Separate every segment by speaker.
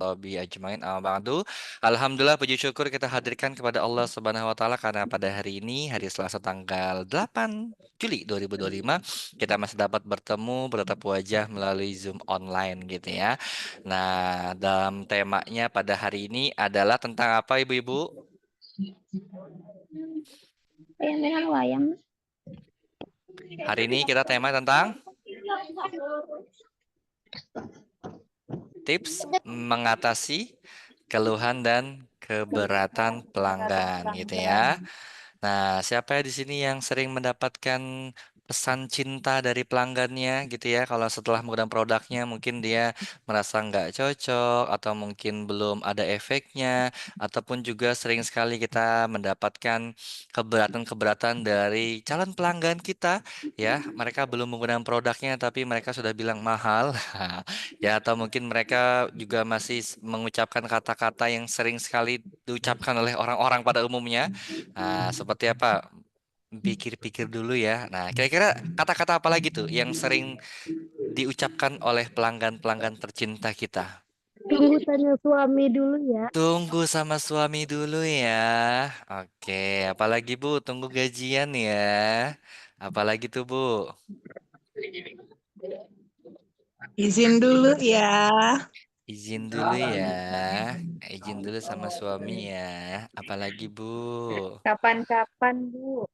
Speaker 1: washabihi ajmain. Amma ba'du. Alhamdulillah puji syukur kita hadirkan kepada Allah Subhanahu wa taala karena pada hari ini hari Selasa tanggal 8 Juli 2025 kita masih dapat bertemu bertatap wajah melalui Zoom online gitu ya. Nah, dalam temanya pada hari ini adalah tentang apa Ibu-ibu?
Speaker 2: Ayam merah wayang.
Speaker 1: Hari ini kita tema tentang tips mengatasi keluhan dan keberatan pelanggan gitu ya. Nah, siapa ya di sini yang sering mendapatkan pesan cinta dari pelanggannya gitu ya? Kalau setelah menggunakan produknya mungkin dia merasa nggak cocok atau mungkin belum ada efeknya, ataupun juga sering sekali kita mendapatkan keberatan-keberatan dari calon pelanggan kita ya. Mereka belum menggunakan produknya tapi mereka sudah bilang mahal. Ya, atau mungkin mereka juga masih mengucapkan kata-kata yang sering sekali diucapkan oleh orang-orang pada umumnya. Nah, seperti apa? Pikir-pikir dulu ya. Nah, kira-kira kata-kata apa lagi tuh yang sering diucapkan oleh pelanggan-pelanggan tercinta kita?
Speaker 2: Tunggu tanya suami dulu ya.
Speaker 1: Tunggu sama suami dulu ya. Oke, apalagi Bu? Tunggu gajian ya. Apalagi tuh Bu?
Speaker 3: Izin dulu ya.
Speaker 1: Izin dulu ya. Izin dulu sama suami ya. Apalagi Bu?
Speaker 2: Kapan-kapan, Bu?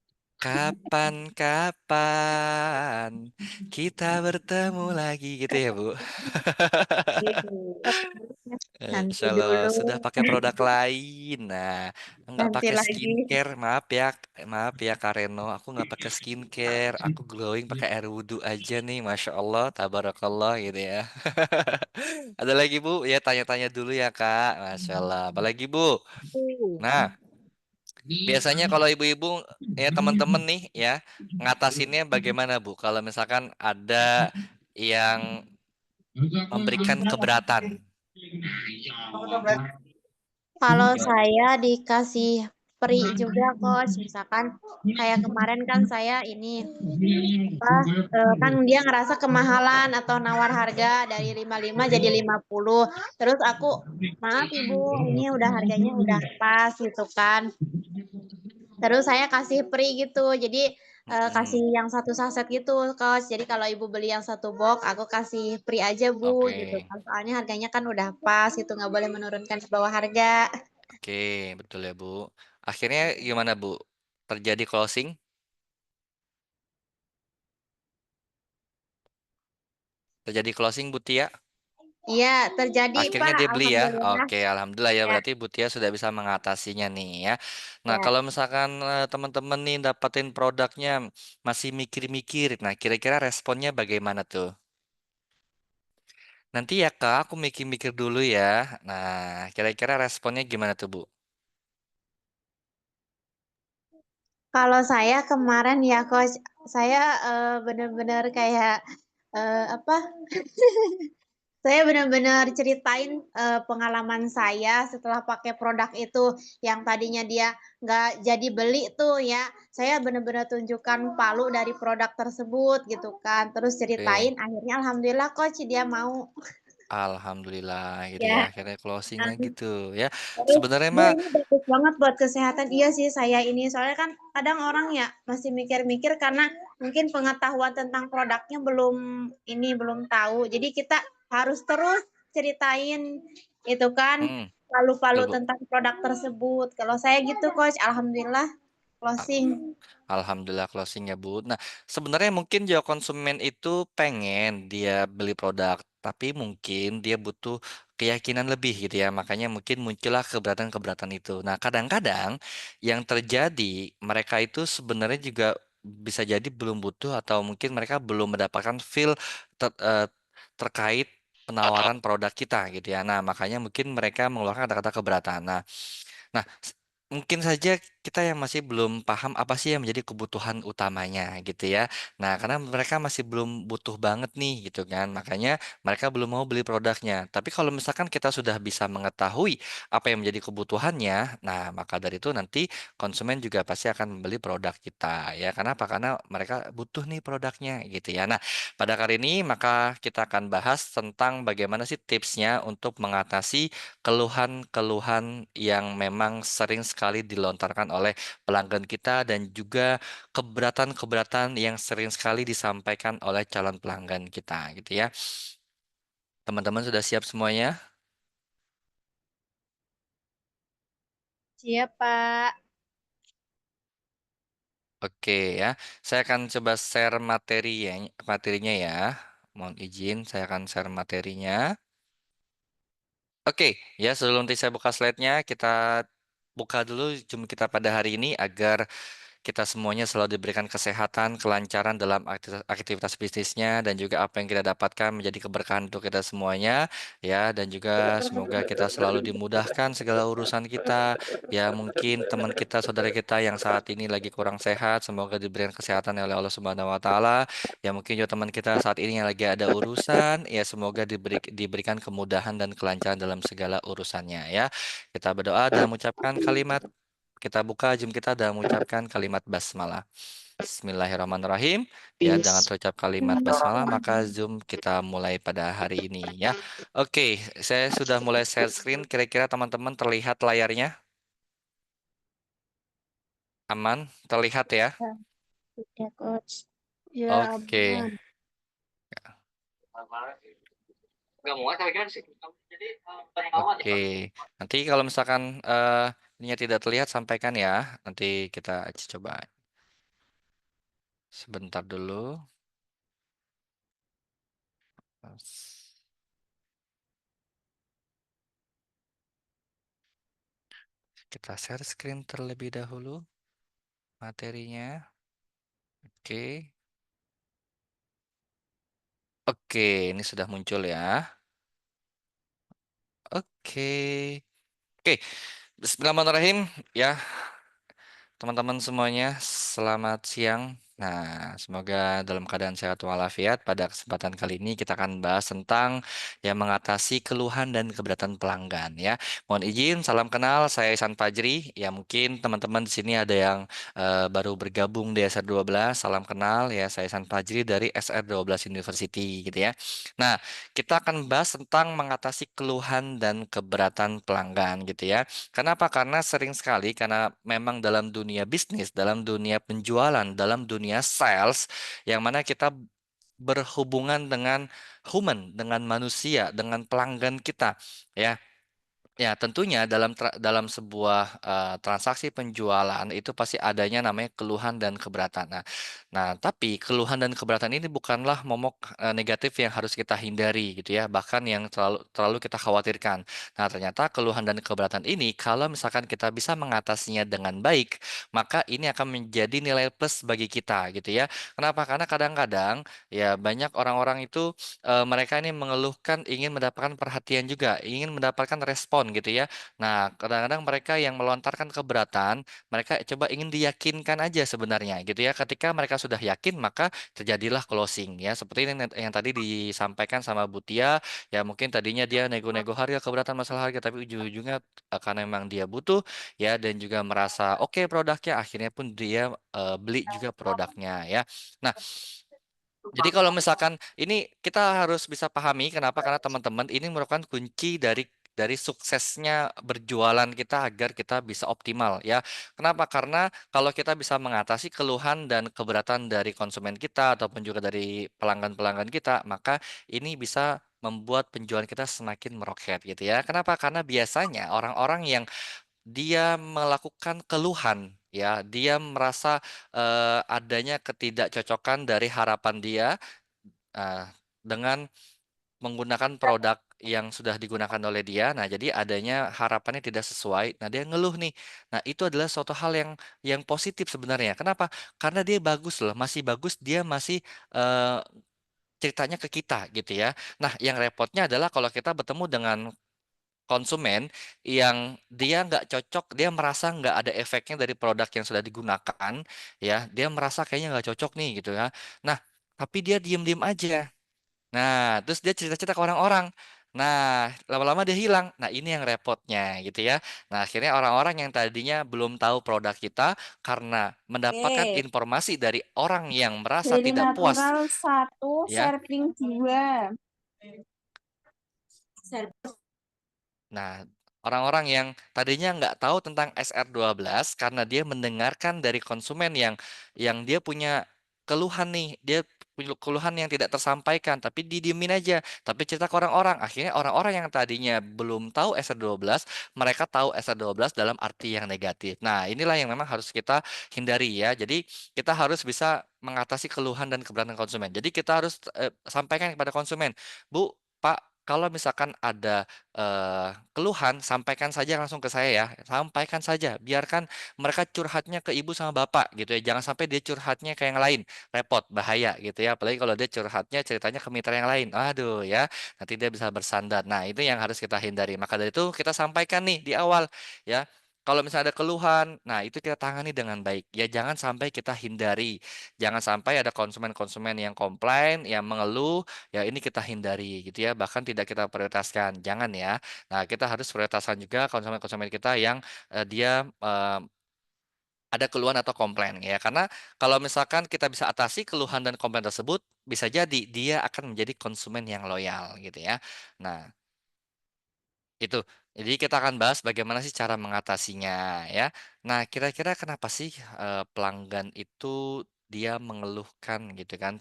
Speaker 1: Kapan-kapan kita bertemu lagi gitu ya Bu?
Speaker 2: Nanti
Speaker 1: Insya Allah
Speaker 2: dulu,
Speaker 1: sudah pakai produk lain. Nah, nggak
Speaker 2: nanti
Speaker 1: pakai
Speaker 2: lagi.
Speaker 1: skincare. Maaf ya Kareno. Aku nggak pakai skincare. Aku glowing pakai air wudhu aja nih. Masya Allah, tabarakallah gitu ya. Ada lagi Bu? Ya tanya-tanya dulu ya Kak. Masya Allah. Apalagi Bu? Nah, biasanya kalau ibu-ibu ya teman-teman nih ya ngatasinnya bagaimana Bu? Kalau misalkan ada yang memberikan keberatan.
Speaker 2: Kalau saya dikasih free juga, Coach. Misalkan kayak kemarin kan saya ini apa kan dia ngerasa kemahalan atau nawar harga dari 55 jadi 50. Terus aku, maaf Ibu, ini udah harganya udah pas gitu kan. Terus saya kasih free gitu. Jadi kasih
Speaker 1: Mm-mm.
Speaker 2: yang satu saset gitu, Coach. Jadi kalau Ibu beli yang satu box, aku kasih free aja, Bu,
Speaker 1: Oke,
Speaker 2: gitu kan. Soalnya harganya kan udah pas gitu, nggak boleh menurunkan ke bawah harga.
Speaker 1: oke, betul ya Bu. Akhirnya gimana Bu? Terjadi closing? Terjadi closing Bu Tia?
Speaker 2: Iya, terjadi,
Speaker 1: Akhirnya
Speaker 2: Pak.
Speaker 1: dia beli ya?
Speaker 2: Alhamdulillah.
Speaker 1: Oke, alhamdulillah ya.
Speaker 2: Ya,
Speaker 1: Berarti Bu Tia sudah bisa mengatasinya nih ya. Nah,
Speaker 2: ya.
Speaker 1: kalau misalkan teman-teman nih dapetin produknya masih mikir-mikir, nah kira-kira responnya bagaimana tuh? Nanti ya Kak, aku mikir-mikir dulu ya. Nah, kira-kira responnya gimana tuh Bu?
Speaker 2: Kalau saya kemarin ya, Coach, saya benar-benar kayak apa? Saya benar-benar ceritain pengalaman saya setelah pakai produk itu yang tadinya dia nggak jadi beli tuh ya. Saya benar-benar tunjukkan palu dari produk tersebut gitu kan. Terus ceritain
Speaker 1: Oke,
Speaker 2: akhirnya alhamdulillah coach dia mau.
Speaker 1: alhamdulillah gitu ya.
Speaker 2: Ya.
Speaker 1: Akhirnya closingnya
Speaker 2: Nah,
Speaker 1: gitu ya.
Speaker 2: terus,
Speaker 1: Sebenarnya
Speaker 2: "Bu,
Speaker 1: mah
Speaker 2: ini bagus banget buat kesehatan." Iya sih saya ini, soalnya kan kadang orang ya masih mikir-mikir karena mungkin pengetahuan tentang produknya belum tahu. Jadi kita harus terus ceritain itu kan,
Speaker 1: hmm, betul
Speaker 2: palu-palu
Speaker 1: Bu.
Speaker 2: tentang produk tersebut. Kalau saya gitu Coach, alhamdulillah closing.
Speaker 1: Alhamdulillah closing ya Bu. Nah, sebenarnya mungkin juga konsumen itu pengen dia beli produk, tapi mungkin dia butuh keyakinan lebih gitu ya. Makanya mungkin muncullah keberatan-keberatan itu. Nah, kadang-kadang yang terjadi mereka itu sebenarnya juga bisa jadi belum butuh atau mungkin mereka belum mendapatkan feel terkait penawaran produk kita gitu ya. Nah, makanya mungkin mereka mengeluarkan kata-kata keberatan. Nah, mungkin saja kita yang masih belum paham apa sih yang menjadi kebutuhan utamanya gitu ya. Nah, karena mereka masih belum butuh banget nih gitu kan. Makanya mereka belum mau beli produknya. Tapi kalau misalkan kita sudah bisa mengetahui apa yang menjadi kebutuhannya, nah maka dari itu nanti konsumen juga pasti akan membeli produk kita ya. Karena apa? Karena mereka butuh nih produknya gitu ya. Nah, pada kali ini maka kita akan bahas tentang bagaimana sih tipsnya untuk mengatasi keluhan-keluhan yang memang sering sekali dilontarkan oleh pelanggan kita dan juga keberatan-keberatan yang sering sekali disampaikan oleh calon pelanggan kita gitu ya. Teman-teman sudah siap semuanya?
Speaker 2: Siap, Pak.
Speaker 1: Oke ya. Saya akan coba share materinya ya. Mohon izin, saya akan share materinya. Oke, ya sebelum nanti saya buka slide-nya, kita buka dulu Zoom kita pada hari ini agar kita semuanya selalu diberikan kesehatan, kelancaran dalam aktivitas bisnisnya, dan juga apa yang kita dapatkan menjadi keberkahan untuk kita semuanya, ya. Dan juga semoga kita selalu dimudahkan segala urusan kita. Ya, mungkin teman kita, saudara kita yang saat ini lagi kurang sehat, semoga diberikan kesehatan oleh Allah Subhanahu Wa Taala. Ya, mungkin juga teman kita saat ini yang lagi ada urusan, ya semoga diberikan kemudahan dan kelancaran dalam segala urusannya, ya. Kita berdoa dan mengucapkan kalimat kita buka Zoom kita dan mengucapkan kalimat basmalah. Bismillahirrahmanirrahim. Ya, dengan terucap kalimat basmalah maka Zoom kita mulai pada hari ini ya. Oke, saya sudah mulai share screen. Kira-kira teman-teman terlihat layarnya? Aman? Terlihat ya?
Speaker 2: Ya, udah, Coach. Ya,
Speaker 1: Oke.
Speaker 2: aman.
Speaker 1: Oke. Nanti kalau misalkan ininya tidak terlihat sampaikan ya. Nanti kita coba sebentar dulu. Kita share screen terlebih dahulu materinya. Oke. Oke, ini sudah muncul ya. Oke. Oke, Bismillahirrahmanirrahim. Ya, teman-teman semuanya, selamat siang. Nah, semoga dalam keadaan sehat walafiat. Pada kesempatan kali ini kita akan bahas tentang yang mengatasi keluhan dan keberatan pelanggan ya. Mohon izin, salam kenal, saya Ihsan Fajri. Ya, mungkin teman-teman di sini ada yang baru bergabung di SR12. Salam kenal ya, saya Ihsan Fajri dari SR12 University gitu ya. Nah, kita akan bahas tentang mengatasi keluhan dan keberatan pelanggan gitu ya. Kenapa? Karena sering sekali, karena memang dalam dunia bisnis, dalam dunia penjualan, dalam dunia sales, yang mana kita berhubungan dengan human, dengan manusia, dengan pelanggan kita, ya. Ya, tentunya dalam sebuah transaksi penjualan itu pasti adanya namanya keluhan dan keberatan. Nah, tapi keluhan dan keberatan ini bukanlah momok negatif yang harus kita hindari gitu ya, bahkan yang terlalu kita khawatirkan. Nah, ternyata keluhan dan keberatan ini kalau misalkan kita bisa mengatasinya dengan baik, maka ini akan menjadi nilai plus bagi kita gitu ya. Kenapa? Karena kadang-kadang ya banyak orang-orang itu mereka ini mengeluhkan ingin mendapatkan perhatian juga, ingin mendapatkan respon gitu ya. Nah, kadang-kadang mereka yang melontarkan keberatan, mereka coba ingin diyakinkan aja sebenarnya gitu ya. Ketika mereka sudah yakin, maka terjadilah closing ya. Seperti yang tadi disampaikan sama Butia, ya mungkin tadinya dia nego-nego harga, keberatan masalah harga, tapi ujung-ujungnya karena memang dia butuh ya dan juga merasa oke produknya, akhirnya pun dia beli juga produknya ya. Nah, jadi kalau misalkan ini kita harus bisa pahami kenapa, karena teman-teman ini merupakan kunci dari suksesnya berjualan kita agar kita bisa optimal ya. Kenapa? Karena kalau kita bisa mengatasi keluhan dan keberatan dari konsumen kita ataupun juga dari pelanggan-pelanggan kita, maka ini bisa membuat penjualan kita semakin meroket gitu ya. Kenapa? Karena biasanya orang-orang yang dia melakukan keluhan ya, dia merasa adanya ketidakcocokan dari harapan dia dengan menggunakan produk yang sudah digunakan oleh dia. Nah, jadi adanya harapannya tidak sesuai. Nah, dia ngeluh nih. Nah, itu adalah suatu hal yang positif sebenarnya. Kenapa? Karena dia bagus loh, masih bagus, dia masih eh, ceritanya ke kita gitu ya. Nah, yang repotnya adalah kalau kita bertemu dengan konsumen yang dia nggak cocok, dia merasa nggak ada efeknya dari produk yang sudah digunakan, ya, dia merasa kayaknya nggak cocok nih gitu ya. Nah, tapi dia diem-diem aja. Nah, terus dia cerita-cerita ke orang-orang. Nah, lama-lama dia hilang. Nah, ini yang repotnya gitu ya. Nah, akhirnya orang-orang yang tadinya belum tahu produk kita karena mendapatkan
Speaker 4: Oke,
Speaker 1: informasi dari orang yang merasa
Speaker 4: dari
Speaker 1: tidak puas,
Speaker 4: natural 1,
Speaker 1: ya.
Speaker 4: serving 2.
Speaker 1: Nah, orang-orang yang tadinya nggak tahu tentang SR12 karena dia mendengarkan dari konsumen yang dia punya keluhan nih, dia punya keluhan yang tidak tersampaikan, tapi didiemin aja, tapi cerita ke orang-orang. Akhirnya orang-orang yang tadinya belum tahu SR12, mereka tahu SR12 dalam arti yang negatif. Nah, inilah yang memang harus kita hindari ya. Jadi, kita harus bisa mengatasi keluhan dan keberatan konsumen. Jadi, kita harus sampaikan kepada konsumen, Bu, Pak, kalau misalkan ada keluhan, sampaikan saja langsung ke saya ya. Sampaikan saja, biarkan mereka curhatnya ke ibu sama bapak gitu ya. Jangan sampai dia curhatnya ke yang lain, repot, bahaya gitu ya. Apalagi kalau dia curhatnya ceritanya ke mitra yang lain. Aduh ya, nanti dia bisa bersandar. Nah, itu yang harus kita hindari. Maka dari itu kita sampaikan nih di awal ya. Kalau misalnya ada keluhan, nah itu kita tangani dengan baik. Ya jangan sampai kita hindari. Jangan sampai ada konsumen-konsumen yang komplain, yang mengeluh, ya ini kita hindari gitu ya. Bahkan tidak kita prioritaskan. Jangan ya. Nah, kita harus prioritaskan juga konsumen-konsumen kita yang dia ada keluhan atau komplain ya. Karena kalau misalkan kita bisa atasi keluhan dan komplain tersebut, bisa jadi dia akan menjadi konsumen yang loyal gitu ya. Nah, itu. Jadi kita akan bahas bagaimana sih cara mengatasinya ya. Nah, kira-kira kenapa sih pelanggan itu dia mengeluhkan gitu kan?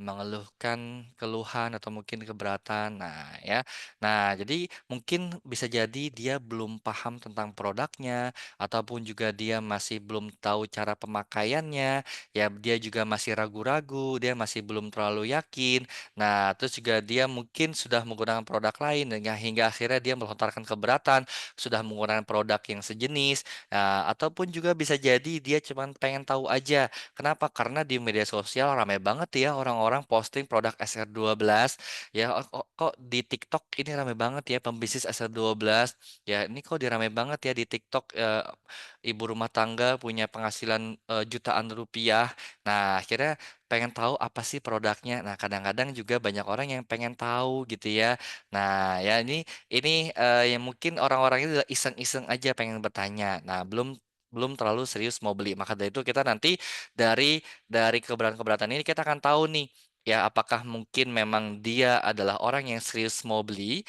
Speaker 1: Mengeluhkan keluhan atau mungkin keberatan. Nah, ya. Nah, jadi mungkin bisa jadi dia belum paham tentang produknya ataupun juga dia masih belum tahu cara pemakaiannya. Ya, dia juga masih ragu-ragu, dia masih belum terlalu yakin. Nah, terus juga dia mungkin sudah menggunakan produk lain hingga akhirnya dia melontarkan keberatan, sudah menggunakan produk yang sejenis. Nah, ataupun juga bisa jadi dia cuma pengen tahu aja. Kenapa? Karena di media sosial ramai banget ya orang-orang posting produk SR12 ya. Kok di TikTok ini ramai banget ya pembisnis SR12 ya. Ini kok dirame banget ya di TikTok, ibu rumah tangga punya penghasilan jutaan rupiah. Nah, akhirnya pengen tahu apa sih produknya. Nah, kadang-kadang juga banyak orang yang pengen tahu gitu ya. Nah, ya ini yang mungkin orang-orang itu iseng-iseng aja pengen bertanya. Nah, belum belum terlalu serius mau beli. Maka dari itu kita nanti dari keberatan-keberatan ini kita akan tahu nih, ya apakah mungkin memang dia adalah orang yang serius mau beli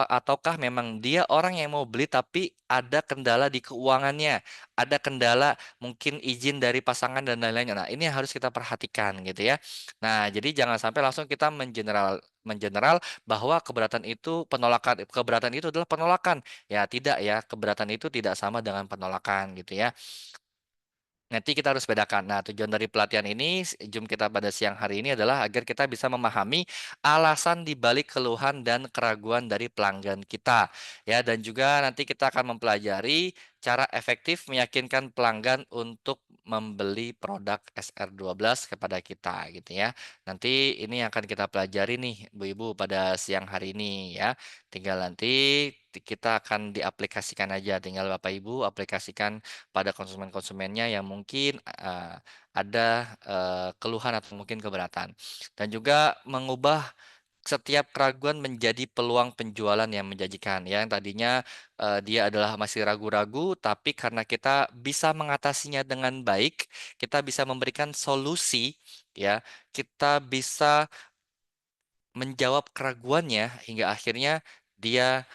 Speaker 1: ataukah memang dia orang yang mau beli tapi ada kendala di keuangannya, ada kendala mungkin izin dari pasangan dan lain-lainnya. Nah, ini yang harus kita perhatikan gitu ya. Nah, jadi jangan sampai langsung kita mengeneral bahwa keberatan itu adalah penolakan. Ya, tidak ya. Keberatan itu tidak sama dengan penolakan gitu ya. Nanti kita harus bedakan. Nah, tujuan dari pelatihan ini, Zoom kita pada siang hari ini adalah agar kita bisa memahami alasan di balik keluhan dan keraguan dari pelanggan kita. Ya, dan juga nanti kita akan mempelajari cara efektif meyakinkan pelanggan untuk membeli produk SR12 kepada kita gitu ya. Nanti ini akan kita pelajari nih, Bu-ibu pada siang hari ini ya. Tinggal nanti kita akan diaplikasikan aja, tinggal Bapak Ibu aplikasikan pada konsumen-konsumennya yang mungkin, ada, keluhan atau mungkin keberatan. Dan juga mengubah setiap keraguan menjadi peluang penjualan yang menjanjikan, ya. Yang tadinya, dia adalah masih ragu-ragu, tapi karena kita bisa mengatasinya dengan baik, kita bisa memberikan solusi, ya, kita bisa menjawab keraguannya hingga akhirnya dia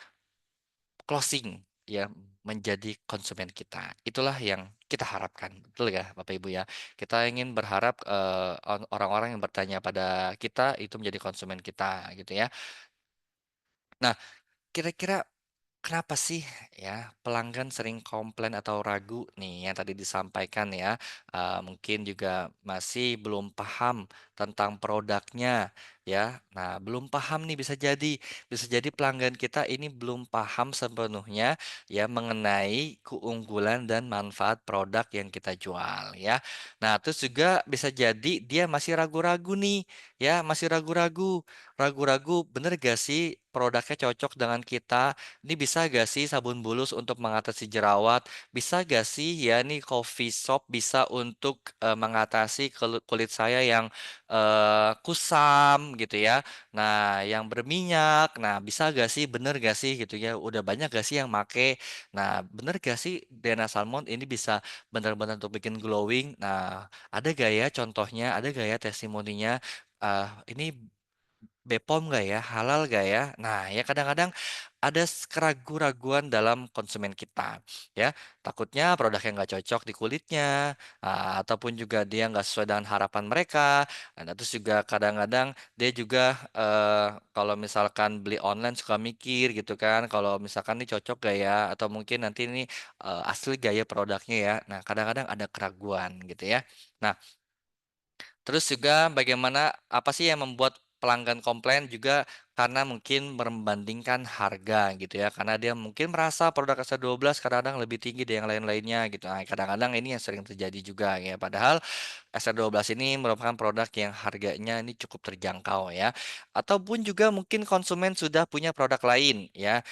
Speaker 1: closing ya menjadi konsumen kita. Itulah yang kita harapkan. Betul ya Bapak Ibu ya. Kita ingin berharap orang-orang yang bertanya pada kita itu menjadi konsumen kita gitu ya. Nah, kira-kira kenapa sih ya pelanggan sering komplain atau ragu nih yang tadi disampaikan ya, mungkin juga masih belum paham tentang produknya, ya. Nah, belum paham nih bisa jadi pelanggan kita ini belum paham sepenuhnya ya mengenai keunggulan dan manfaat produk yang kita jual ya. Nah, terus juga bisa jadi dia masih ragu-ragu nih, ya, masih ragu-ragu. Ragu-ragu, bener gak sih produknya cocok dengan kita? Ini bisa gak sih sabun bulus untuk mengatasi jerawat? Bisa gak sih ya nih coffee shop bisa untuk mengatasi kulit saya yang kusam gitu ya. Nah, yang berminyak. Nah, bisa gak sih, bener gak sih gitu ya? Udah banyak gak sih yang make? Nah, bener gak sih Dena Salmon ini bisa benar-benar untuk bikin glowing? Nah, ada gak ya contohnya? Ada gak ya testimoninya? Ini BPOM gak ya? Halal gak ya? Nah, ya kadang-kadang ada keraguan-raguan dalam konsumen kita, ya. Takutnya produknya nggak cocok di kulitnya, ataupun juga dia nggak sesuai dengan harapan mereka. Nah, terus juga kadang-kadang dia juga kalau misalkan beli online suka mikir gitu kan, kalau misalkan ini cocok gak ya, atau mungkin nanti ini asli gaya produknya ya. Nah, kadang-kadang ada keraguan gitu ya. Nah, terus juga bagaimana apa sih yang membuat pelanggan komplain juga karena mungkin membandingkan harga gitu ya. Karena dia mungkin merasa produk S12 kadang-kadang lebih tinggi dari yang lain-lainnya gitu. Nah, kadang-kadang ini yang sering terjadi juga ya. Padahal SR12 ini merupakan produk yang harganya ini cukup terjangkau ya. Ataupun juga mungkin konsumen sudah punya produk lain ya.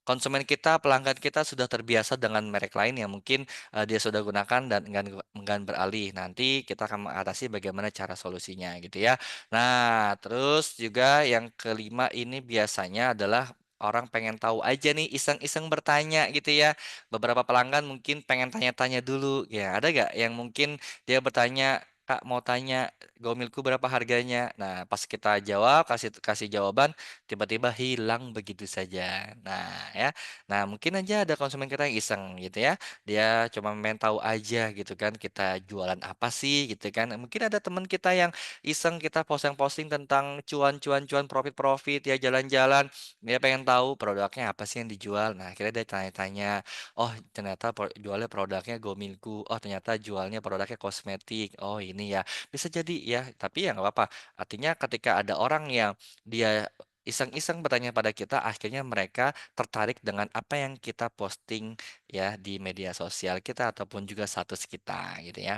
Speaker 1: Konsumen kita, pelanggan kita sudah terbiasa dengan merek lain yang mungkin dia sudah gunakan dan enggan beralih. Nanti kita akan mengatasi bagaimana cara solusinya gitu ya. Nah, terus juga yang kelima ini biasanya adalah orang pengen tahu aja nih, iseng-iseng bertanya gitu ya. Beberapa pelanggan mungkin pengen tanya-tanya dulu. Ya, ada gak yang mungkin dia bertanya, Kak mau tanya gomilku berapa harganya? Nah, pas kita jawab, kasih kasih jawaban, tiba-tiba hilang begitu saja. Nah, ya. Nah, mungkin aja ada konsumen kita yang iseng gitu ya. Dia cuma pengen tahu aja gitu kan kita jualan apa sih gitu kan. Mungkin ada teman kita yang iseng kita posting-posting tentang cuan-cuan-cuan profit-profit ya jalan-jalan. Dia pengen tahu produknya apa sih yang dijual. Nah, akhirnya dia tanya-tanya, oh ternyata jualnya produknya Gomilku. Oh ternyata jualnya produknya kosmetik. Oh ini ya. Bisa jadi ya, tapi ya nggak apa-apa. Artinya ketika ada orang yang dia iseng-iseng bertanya pada kita, akhirnya mereka tertarik dengan apa yang kita posting ya di media sosial kita ataupun juga status kita gitu ya.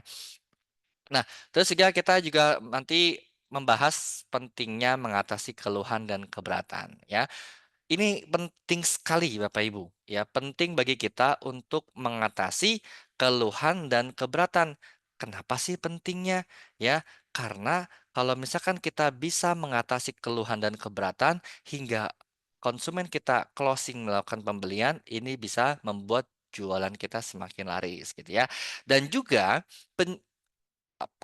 Speaker 1: Nah, terus juga kita juga nanti membahas pentingnya mengatasi keluhan dan keberatan ya. Ini penting sekali Bapak Ibu, ya, penting bagi kita untuk mengatasi keluhan dan keberatan. Kenapa sih pentingnya? Ya, karena kalau misalkan kita bisa mengatasi keluhan dan keberatan hingga konsumen kita closing melakukan pembelian, ini bisa membuat jualan kita semakin laris gitu ya. Dan juga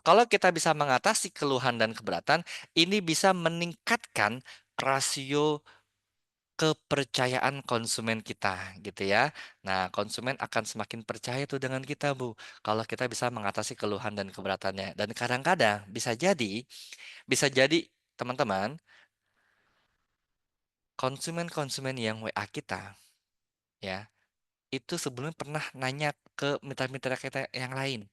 Speaker 1: kalau kita bisa mengatasi keluhan dan keberatan, ini bisa meningkatkan rasio kepercayaan konsumen kita gitu ya. Nah, konsumen akan semakin percaya tuh dengan kita, Bu. Kalau kita bisa mengatasi keluhan dan keberatannya. Dan kadang-kadang bisa jadi teman-teman, konsumen-konsumen yang WA kita ya, itu sebelumnya pernah nanya ke mitra-mitra kita yang lain.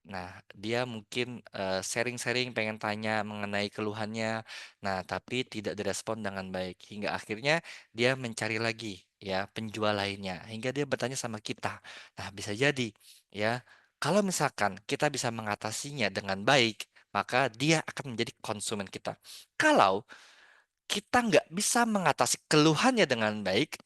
Speaker 1: Nah, dia mungkin sharing-sharing pengen tanya mengenai keluhannya. Nah, tapi tidak direspon dengan baik hingga akhirnya dia mencari lagi ya penjual lainnya hingga dia bertanya sama kita. Nah, bisa jadi ya kalau misalkan kita bisa mengatasinya dengan baik, maka dia akan menjadi konsumen kita. Kalau kita nggak bisa mengatasi keluhannya dengan baik,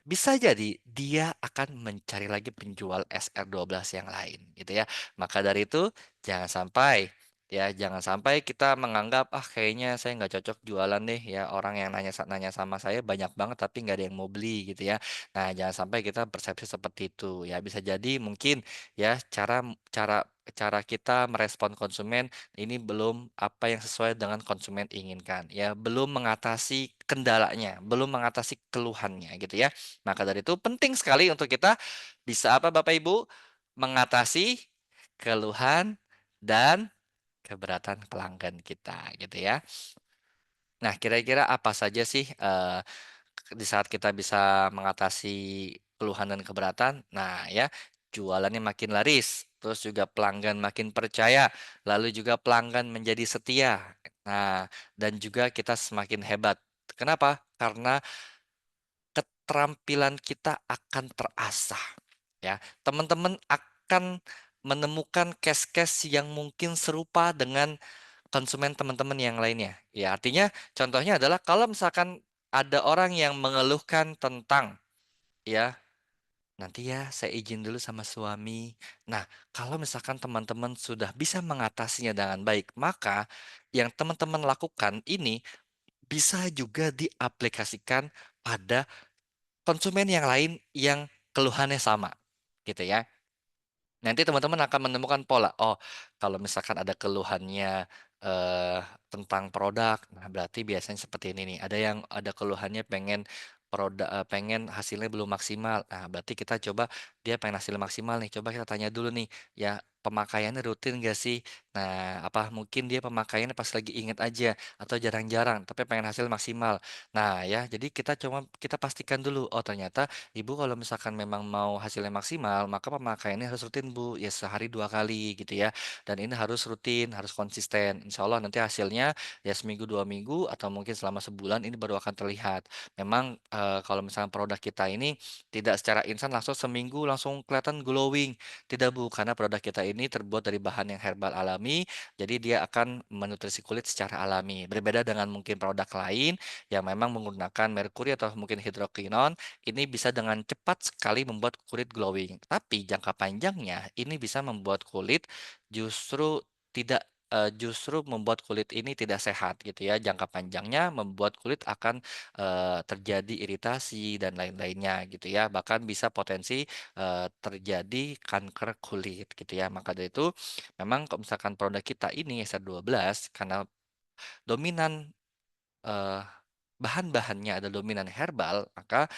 Speaker 1: bisa jadi dia akan mencari lagi penjual SR12 yang lain gitu ya. Maka dari itu jangan sampai kita menganggap kayaknya saya nggak cocok jualan deh ya orang yang nanya sama saya banyak banget tapi nggak ada yang mau beli gitu ya. Nah, jangan sampai kita persepsi seperti itu ya. Bisa jadi mungkin ya cara cara cara kita merespon konsumen ini belum apa yang sesuai dengan konsumen inginkan ya, belum mengatasi kendalanya, belum mengatasi keluhannya gitu ya. Maka dari itu penting sekali untuk kita bisa apa Bapak Ibu mengatasi keluhan dan keberatan pelanggan kita gitu ya. Nah, kira-kira apa saja sih di saat kita bisa mengatasi keluhan dan keberatan? Nah, ya jualannya makin laris, terus juga pelanggan makin percaya, lalu juga pelanggan menjadi setia. Nah, dan juga kita semakin hebat. Kenapa? Karena keterampilan kita akan terasah, ya. Teman-teman akan menemukan case-case yang mungkin serupa dengan konsumen teman-teman yang lainnya. Ya, artinya contohnya adalah kalau misalkan ada orang yang mengeluhkan tentang, ya, nanti ya saya izin dulu sama suami. Nah, kalau misalkan teman-teman sudah bisa mengatasinya dengan baik, maka yang teman-teman lakukan ini bisa juga diaplikasikan pada konsumen yang lain yang keluhannya sama, gitu ya. Nanti teman-teman akan menemukan pola. Oh, kalau misalkan ada keluhannya eh, tentang produk, nah berarti biasanya seperti ini nih. Ada yang ada keluhannya pengen hasilnya belum maksimal. Nah, berarti kita coba dia pengen hasil maksimal nih. Coba kita tanya dulu nih, ya pemakaiannya rutin gak sih? Nah, apa mungkin dia pemakaiannya pas lagi inget aja atau jarang-jarang, tapi pengen hasil maksimal. Nah, ya, jadi kita pastikan dulu. Oh, ternyata Ibu kalau misalkan memang mau hasilnya maksimal, maka pemakaiannya harus rutin, Bu. Ya sehari 2 kali gitu ya. Dan ini harus rutin, harus konsisten. Insya Allah nanti hasilnya ya seminggu 2 minggu atau mungkin selama sebulan ini baru akan terlihat. Memang kalau misalkan produk kita ini tidak secara instan langsung seminggu langsung kelihatan glowing. Tidak, Bu, karena produk kita ini terbuat dari bahan yang herbal alami, jadi dia akan menutrisi kulit secara alami. Berbeda dengan mungkin produk lain yang memang menggunakan merkuri atau mungkin hidrokinon, ini bisa dengan cepat sekali membuat kulit glowing. Tapi jangka panjangnya ini bisa membuat kulit justru tidak justru membuat kulit ini tidak sehat gitu ya. Jangka panjangnya membuat kulit akan terjadi iritasi dan lain-lainnya gitu ya. Bahkan bisa potensi terjadi kanker kulit gitu ya. Maka dari itu memang kalau misalkan produk kita ini SR12 karena dominan eh, bahan-bahannya ada dominan herbal, maka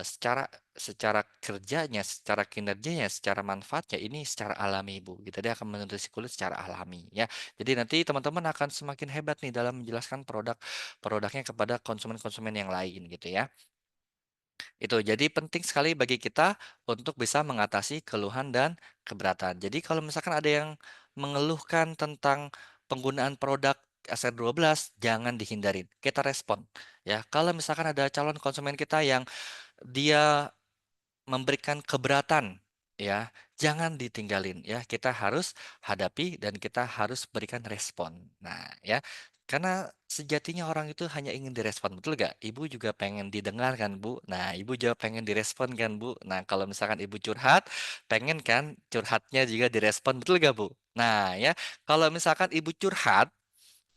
Speaker 1: secara secara kerjanya, secara kinerjanya, secara manfaatnya ini secara alami, Bu. Gitu dia akan menutrisi kulit secara alami ya. Jadi nanti teman-teman akan semakin hebat nih dalam menjelaskan produknya kepada konsumen-konsumen yang lain gitu ya. Itu jadi penting sekali bagi kita untuk bisa mengatasi keluhan dan keberatan. Jadi kalau misalkan ada yang mengeluhkan tentang penggunaan produk SR12, jangan dihindarin. Kita respon. Ya, kalau misalkan ada calon konsumen kita yang dia memberikan keberatan, ya, jangan ditinggalin ya. Kita harus hadapi dan kita harus berikan respon. Nah, ya. Karena sejatinya orang itu hanya ingin direspon, betul gak? Ibu juga pengen didengar kan, Bu? Nah, Ibu juga pengen direspon kan, Bu? Nah, kalau misalkan Ibu curhat, pengen kan curhatnya juga direspon, betul gak, Bu? Nah, ya, kalau misalkan Ibu curhat,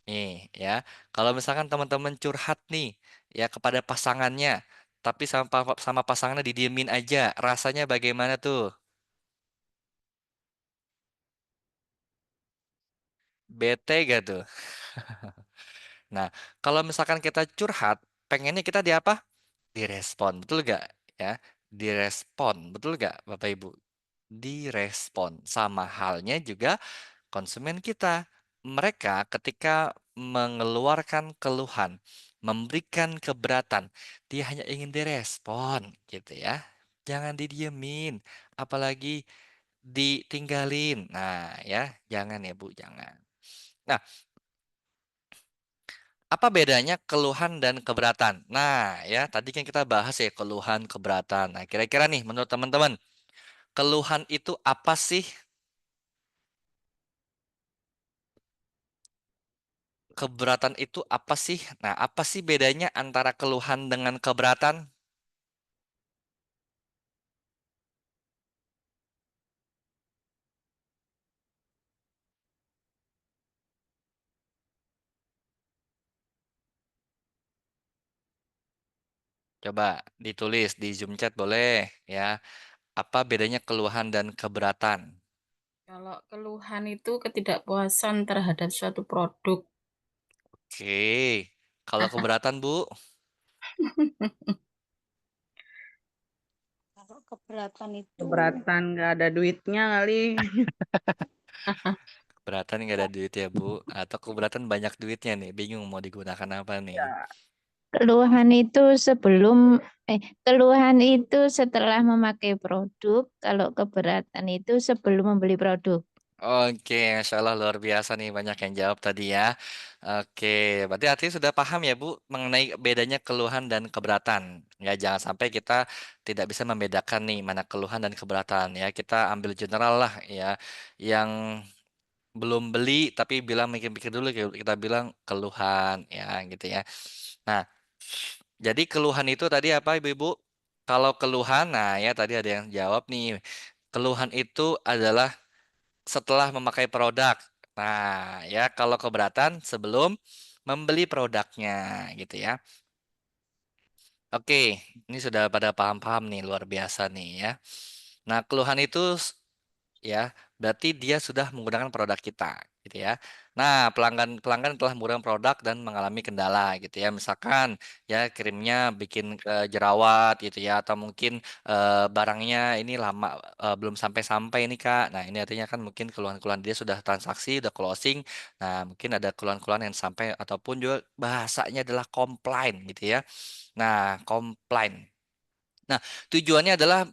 Speaker 1: nih ya, kalau misalkan teman-teman curhat nih ya kepada pasangannya, tapi sama pasangannya didiemin aja, rasanya bagaimana tuh? Bete gak tuh? Nah, kalau misalkan kita curhat, pengennya kita di apa? Direspon, betul gak? Ya, direspon, betul gak, Bapak Ibu? Direspon. Sama halnya juga konsumen kita. Mereka ketika mengeluarkan keluhan, memberikan keberatan, dia hanya ingin direspon gitu ya. Jangan didiemin, apalagi ditinggalin. Nah, ya, jangan ya, Bu, jangan. Nah, apa bedanya keluhan dan keberatan? Nah, ya, tadi kan kita bahas ya keluhan, keberatan. Nah, kira-kira nih menurut teman-teman, keluhan itu apa sih? Keberatan itu apa sih? Nah, apa sih bedanya antara keluhan dengan keberatan? Coba ditulis di Zoom chat boleh ya. Apa bedanya keluhan dan keberatan?
Speaker 4: Kalau keluhan itu ketidakpuasan terhadap suatu produk.
Speaker 1: Oke. Kalau keberatan, Bu?
Speaker 3: Kalau keberatan itu
Speaker 4: Keberatan nggak ada duitnya kali.
Speaker 1: Keberatan nggak ada duit ya, Bu. Atau keberatan banyak duitnya nih. Bingung mau digunakan apa nih.
Speaker 4: Ya,
Speaker 5: Keluhan itu keluhan itu setelah memakai produk, kalau keberatan itu sebelum membeli produk.
Speaker 1: Oke, Masya Allah luar biasa nih banyak yang jawab tadi ya. Oke, berarti artinya sudah paham ya Bu mengenai bedanya keluhan dan keberatan. Ya, jangan sampai kita tidak bisa membedakan nih mana keluhan dan keberatan ya. Kita ambil general lah ya. Yang belum beli tapi bilang mikir-mikir dulu kita bilang keluhan ya gitu ya. Nah, jadi keluhan itu tadi apa Ibu-ibu? Kalau keluhan, nah ya tadi ada yang jawab nih. Keluhan itu adalah setelah memakai produk. Nah, ya kalau keberatan sebelum membeli produknya gitu ya. Oke, ini sudah pada paham-paham nih luar biasa nih ya. Nah, keluhan itu ya, berarti dia sudah menggunakan produk kita, gitu ya. Nah, pelanggan telah menggunakan produk dan mengalami kendala, gitu ya. Misalkan, ya krimnya bikin jerawat, gitu ya, atau mungkin barangnya ini lama belum sampai-sampai ini Kak. Nah, ini artinya kan mungkin keluhan-keluhan dia sudah transaksi, udah closing. Nah, mungkin ada keluhan-keluhan yang sampai ataupun juga bahasanya adalah komplain, gitu ya. Nah, komplain. Nah, tujuannya adalah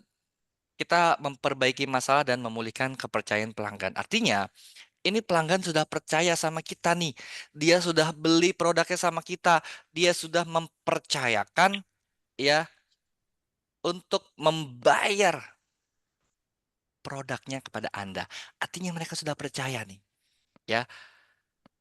Speaker 1: kita memperbaiki masalah dan memulihkan kepercayaan pelanggan. Artinya, ini pelanggan sudah percaya sama kita nih. Dia sudah beli produknya sama kita. Dia sudah mempercayakan ya untuk membayar produknya kepada Anda. Artinya mereka sudah percaya nih, ya.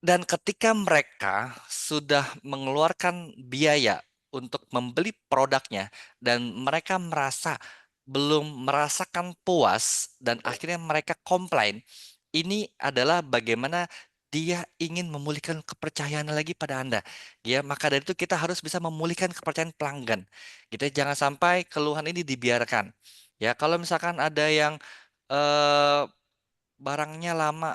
Speaker 1: Dan ketika mereka sudah mengeluarkan biaya untuk membeli produknya dan mereka merasa belum merasakan puas dan akhirnya mereka komplain, ini adalah bagaimana dia ingin memulihkan kepercayaan lagi pada Anda. Ya, maka dari itu kita harus bisa memulihkan kepercayaan pelanggan. Gitu ya, jangan sampai keluhan ini dibiarkan. Ya, kalau misalkan ada yang eh, barangnya lama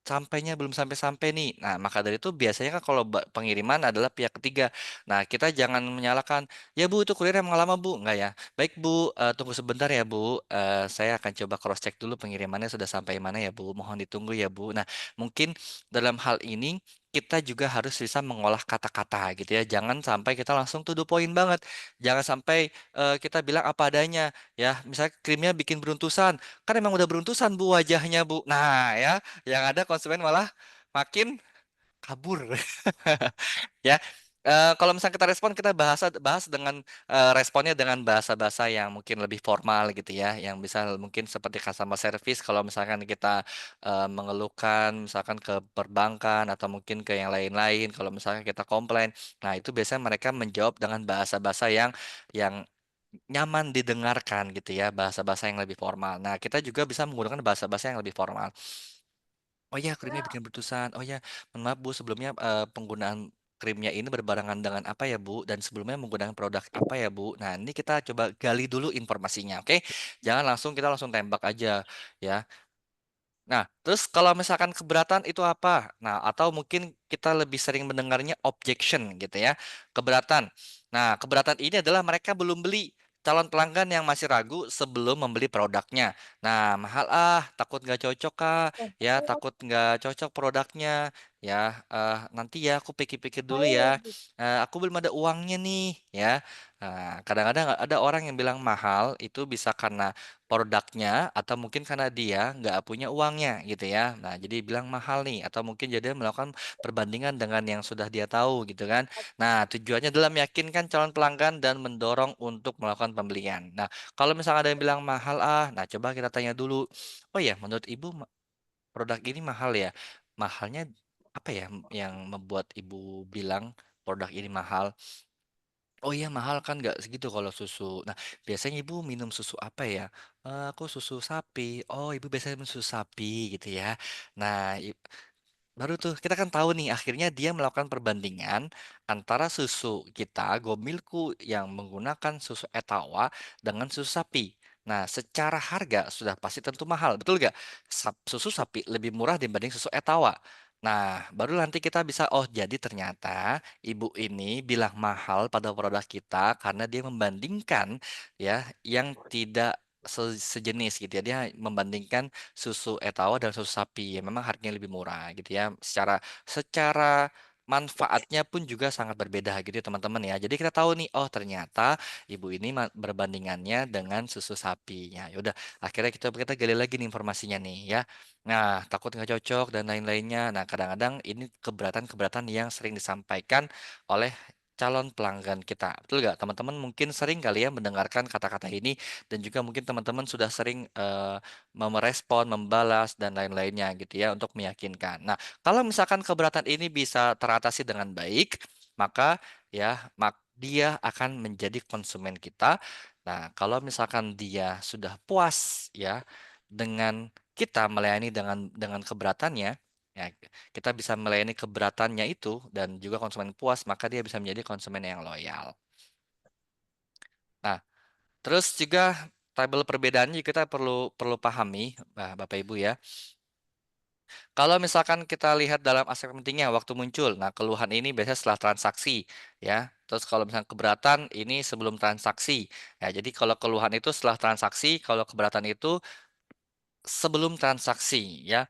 Speaker 1: sampainya belum sampai-sampai nih. Nah, maka dari itu biasanya kan kalau pengiriman adalah pihak ketiga. Nah, kita jangan menyalahkan, ya Bu, itu kurir yang lama Bu. Enggak ya. Baik Bu, tunggu sebentar ya Bu. Saya akan coba cross check dulu pengirimannya sudah sampai mana ya Bu. Mohon ditunggu ya Bu. Nah, mungkin dalam hal ini kita juga harus bisa mengolah kata-kata gitu ya. Jangan sampai kita langsung to the point banget. Jangan sampai kita bilang apa adanya ya. Misalnya krimnya bikin beruntusan. Kan emang udah beruntusan Bu wajahnya Bu. Nah, ya yang ada konsumen malah makin kabur ya. Kalau misalnya kita respon kita bahas dengan responnya dengan bahasa-bahasa yang mungkin lebih formal gitu ya yang bisa mungkin seperti customer service kalau misalkan kita mengeluhkan misalkan ke perbankan atau mungkin ke yang lain-lain kalau misalkan kita komplain, nah itu biasanya mereka menjawab dengan bahasa-bahasa yang nyaman didengarkan gitu ya, bahasa-bahasa yang lebih formal. Nah, kita juga bisa menggunakan bahasa-bahasa yang lebih formal. Oh ya, krimnya bikin bertusan. Oh ya, mohon maaf Bu, sebelumnya penggunaan krimnya ini berbarengan dengan apa ya Bu? Dan sebelumnya menggunakan produk apa ya Bu? Nah, ini kita coba gali dulu informasinya, oke? Jangan langsung kita langsung tembak aja ya. Nah, terus kalau misalkan keberatan itu apa? Nah, atau mungkin kita lebih sering mendengarnya objection gitu ya. Keberatan. Nah, keberatan ini adalah mereka belum beli. Calon pelanggan yang masih ragu sebelum membeli produknya. Nah, mahal takut nggak cocok ya takut nggak cocok produknya, ya nanti ya aku pikir-pikir dulu ya. Aku belum ada uangnya nih, ya. Nah, kadang-kadang ada orang yang bilang mahal itu bisa karena produknya atau mungkin karena dia nggak punya uangnya gitu ya. Nah, jadi bilang mahal nih atau mungkin jadi melakukan perbandingan dengan yang sudah dia tahu gitu kan. Nah, tujuannya adalah meyakinkan calon pelanggan dan mendorong untuk melakukan pembelian. Nah, kalau misalnya ada yang bilang mahal nah coba kita tanya dulu. Oh ya, menurut Ibu produk ini mahal ya? Mahalnya apa ya yang membuat Ibu bilang produk ini mahal? Oh iya mahal kan nggak segitu kalau susu. Nah biasanya ibu minum susu apa ya? Aku susu sapi. Oh ibu biasanya minum susu sapi gitu ya. Nah baru tuh kita kan tahu nih akhirnya dia melakukan perbandingan antara susu kita Gomilku yang menggunakan susu Etawa dengan susu sapi. Nah, secara harga sudah pasti tentu mahal, betul gak? Susu sapi lebih murah dibanding susu Etawa. Nah, baru nanti kita bisa, oh jadi ternyata ibu ini bilang mahal pada produk kita karena dia membandingkan ya yang tidak sejenis gitu ya. Dia membandingkan susu Etawa dan susu sapi yang memang harganya lebih murah gitu ya. Secara secara manfaatnya pun juga sangat berbeda gitu ya teman-teman ya. Jadi kita tahu nih, oh ternyata ibu ini berbandingannya dengan susu sapi. Ya, yaudah, akhirnya kita gali lagi nih informasinya nih ya. Nah, takut nggak cocok dan lain-lainnya. Nah, kadang-kadang ini keberatan-keberatan yang sering disampaikan oleh calon pelanggan kita. Betul nggak? Teman-teman mungkin sering kali ya mendengarkan kata-kata ini dan juga mungkin teman-teman sudah sering merespon, membalas dan lain-lainnya gitu ya untuk meyakinkan. Nah, kalau misalkan keberatan ini bisa teratasi dengan baik, maka ya dia akan menjadi konsumen kita. Nah, kalau misalkan dia sudah puas ya dengan kita melayani dengan keberatannya, ya kita bisa melayani keberatannya itu dan juga konsumen puas, maka dia bisa menjadi konsumen yang loyal. Nah, terus juga tabel perbedaannya kita perlu perlu pahami, Bapak Ibu ya. Kalau misalkan kita lihat dalam aspek pentingnya waktu muncul, nah keluhan ini biasanya setelah transaksi ya. Terus kalau misalkan keberatan ini sebelum transaksi. Ya, jadi kalau keluhan itu setelah transaksi, kalau keberatan itu sebelum transaksi ya.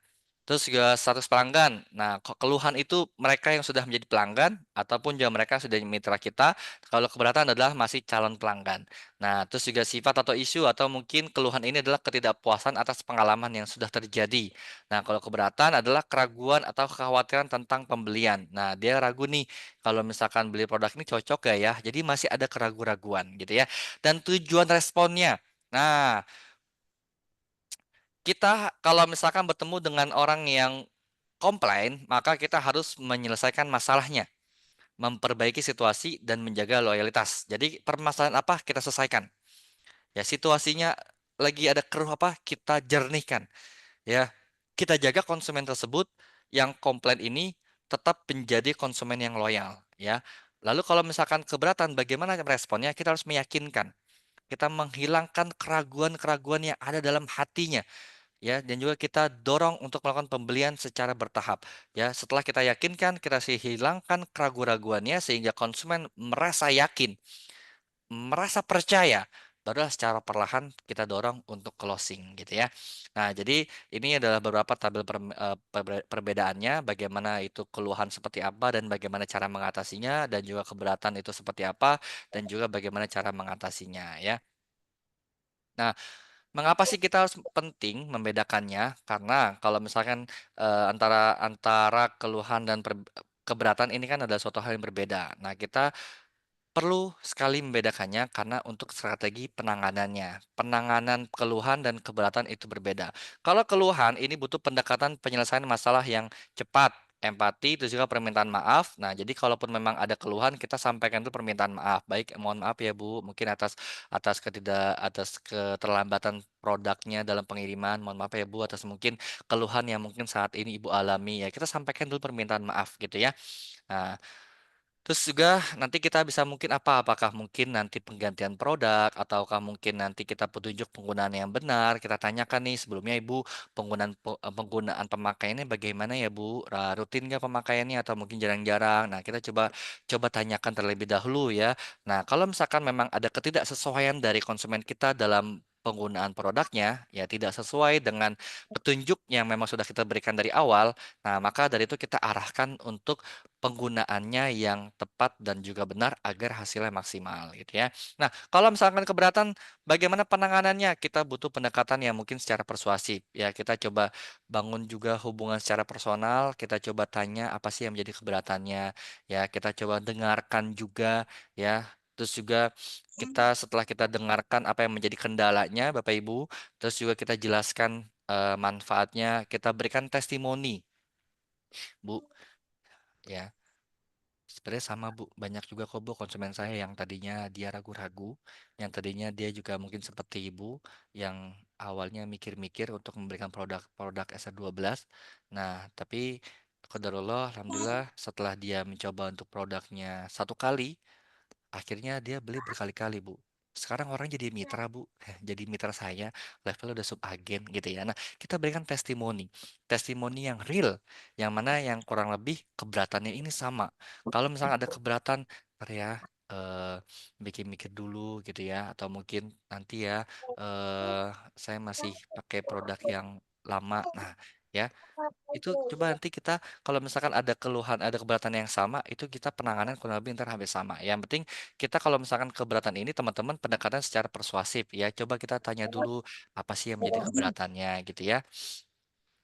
Speaker 1: Terus juga status pelanggan. Nah, keluhan itu mereka yang sudah menjadi pelanggan ataupun juga mereka sudah mitra kita. Kalau keberatan adalah masih calon pelanggan. Nah, terus juga sifat atau isu atau mungkin keluhan ini adalah ketidakpuasan atas pengalaman yang sudah terjadi. Nah, kalau keberatan adalah keraguan atau kekhawatiran tentang pembelian. Nah, dia ragu nih kalau misalkan beli produk ini cocok gak ya? Jadi masih ada keraguan-raguan gitu ya. Dan tujuan responnya. Nah, kita kalau misalkan bertemu dengan orang yang komplain, maka kita harus menyelesaikan masalahnya, memperbaiki situasi dan menjaga loyalitas. Jadi permasalahan apa kita selesaikan. Ya, situasinya lagi ada keruh apa kita jernihkan. Ya, kita jaga konsumen tersebut yang komplain ini tetap menjadi konsumen yang loyal. Ya, lalu kalau misalkan keberatan, bagaimana responnya? Kita harus meyakinkan. Kita menghilangkan keraguan-keraguan yang ada dalam hatinya ya dan juga kita dorong untuk melakukan pembelian secara bertahap ya setelah kita yakinkan kita sih hilangkan keraguan-raguannya sehingga konsumen merasa yakin merasa percaya barulah secara perlahan kita dorong untuk closing gitu ya. Nah, jadi ini adalah beberapa tabel perbedaannya bagaimana itu keluhan seperti apa dan bagaimana cara mengatasinya dan juga keberatan itu seperti apa dan juga bagaimana cara mengatasinya ya. Nah, mengapa sih kita harus penting membedakannya? Karena kalau misalkan antara antara keluhan dan keberatan ini kan adalah suatu hal yang berbeda. Nah, kita perlu sekali membedakannya karena untuk strategi penanganannya. Penanganan keluhan dan keberatan itu berbeda. Kalau keluhan ini butuh pendekatan penyelesaian masalah yang cepat, empati, itu juga permintaan maaf. Nah, jadi kalaupun memang ada keluhan, kita sampaikan itu permintaan maaf. Baik, mohon maaf ya Bu, mungkin atas keterlambatan produknya dalam pengiriman. Mohon maaf ya Bu atas mungkin keluhan yang mungkin saat ini Ibu alami ya. Kita sampaikan dulu permintaan maaf gitu ya. Nah, terus juga nanti kita bisa mungkin apa, apakah mungkin nanti penggantian produk ataukah mungkin nanti kita petunjuk penggunaan yang benar. Kita tanyakan nih sebelumnya Ibu penggunaan pemakaiannya bagaimana ya Bu? Rutin nggak pemakaiannya atau mungkin jarang-jarang? Nah, kita coba coba tanyakan terlebih dahulu ya. Nah, kalau misalkan memang ada ketidaksesuaian dari konsumen kita dalam penggunaan produknya ya tidak sesuai dengan petunjuk yang memang sudah kita berikan dari awal. Nah, maka dari itu kita arahkan untuk penggunaannya yang tepat dan juga benar agar hasilnya maksimal gitu ya. Nah, kalau misalkan keberatan, bagaimana penanganannya? Kita butuh pendekatan yang mungkin secara persuasif ya. Kita coba bangun juga hubungan secara personal, kita coba tanya apa sih yang menjadi keberatannya ya. Kita coba dengarkan juga ya. Terus juga kita setelah kita dengarkan apa yang menjadi kendalanya Bapak Ibu, terus juga kita jelaskan manfaatnya, kita berikan testimoni Bu ya. Sebenarnya sama Bu, banyak juga kok Bu konsumen saya yang tadinya dia ragu-ragu, yang tadinya dia juga mungkin seperti Ibu, yang awalnya mikir-mikir untuk memberikan produk SR12. Nah, tapi qadarullah, alhamdulillah setelah dia mencoba untuk produknya satu kali, akhirnya dia beli berkali-kali, Bu. Sekarang orang jadi mitra, Bu. Jadi mitra saya, levelnya udah subagen gitu ya. Nah, kita berikan testimoni. Testimoni yang real, yang mana yang kurang lebih keberatannya ini sama. Kalau misalnya ada keberatan, ntar ya, eh mikir-mikir dulu gitu ya. Atau mungkin nanti ya, saya masih pakai produk yang lama. Nah, ya. Itu coba nanti kita kalau misalkan ada keluhan, ada keberatan yang sama, itu kita penanganan kurang lebih ntar hampir sama. Yang penting kita kalau misalkan keberatan ini teman-teman pendekatan secara persuasif ya. Coba kita tanya dulu apa sih yang menjadi keberatannya gitu ya.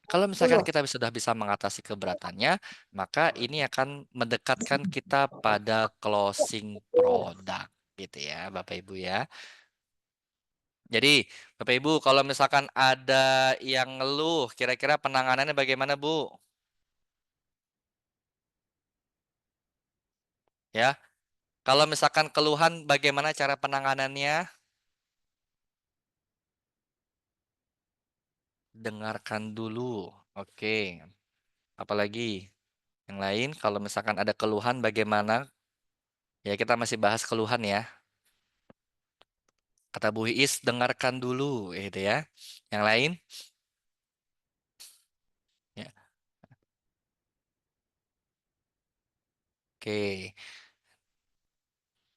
Speaker 1: Kalau misalkan kita sudah bisa mengatasi keberatannya, maka ini akan mendekatkan kita pada closing produk gitu ya, Bapak Ibu ya. Jadi, Bapak Ibu, kalau misalkan ada yang ngeluh, kira-kira penanganannya bagaimana, Bu? Ya, kalau misalkan keluhan, bagaimana cara penanganannya? Dengarkan dulu. Oke, apalagi yang lain, kalau misalkan ada keluhan, bagaimana? Ya, kita masih bahas keluhan ya. Kata Bu Iis, dengarkan dulu, gitu ya. Yang lain? Ya, oke.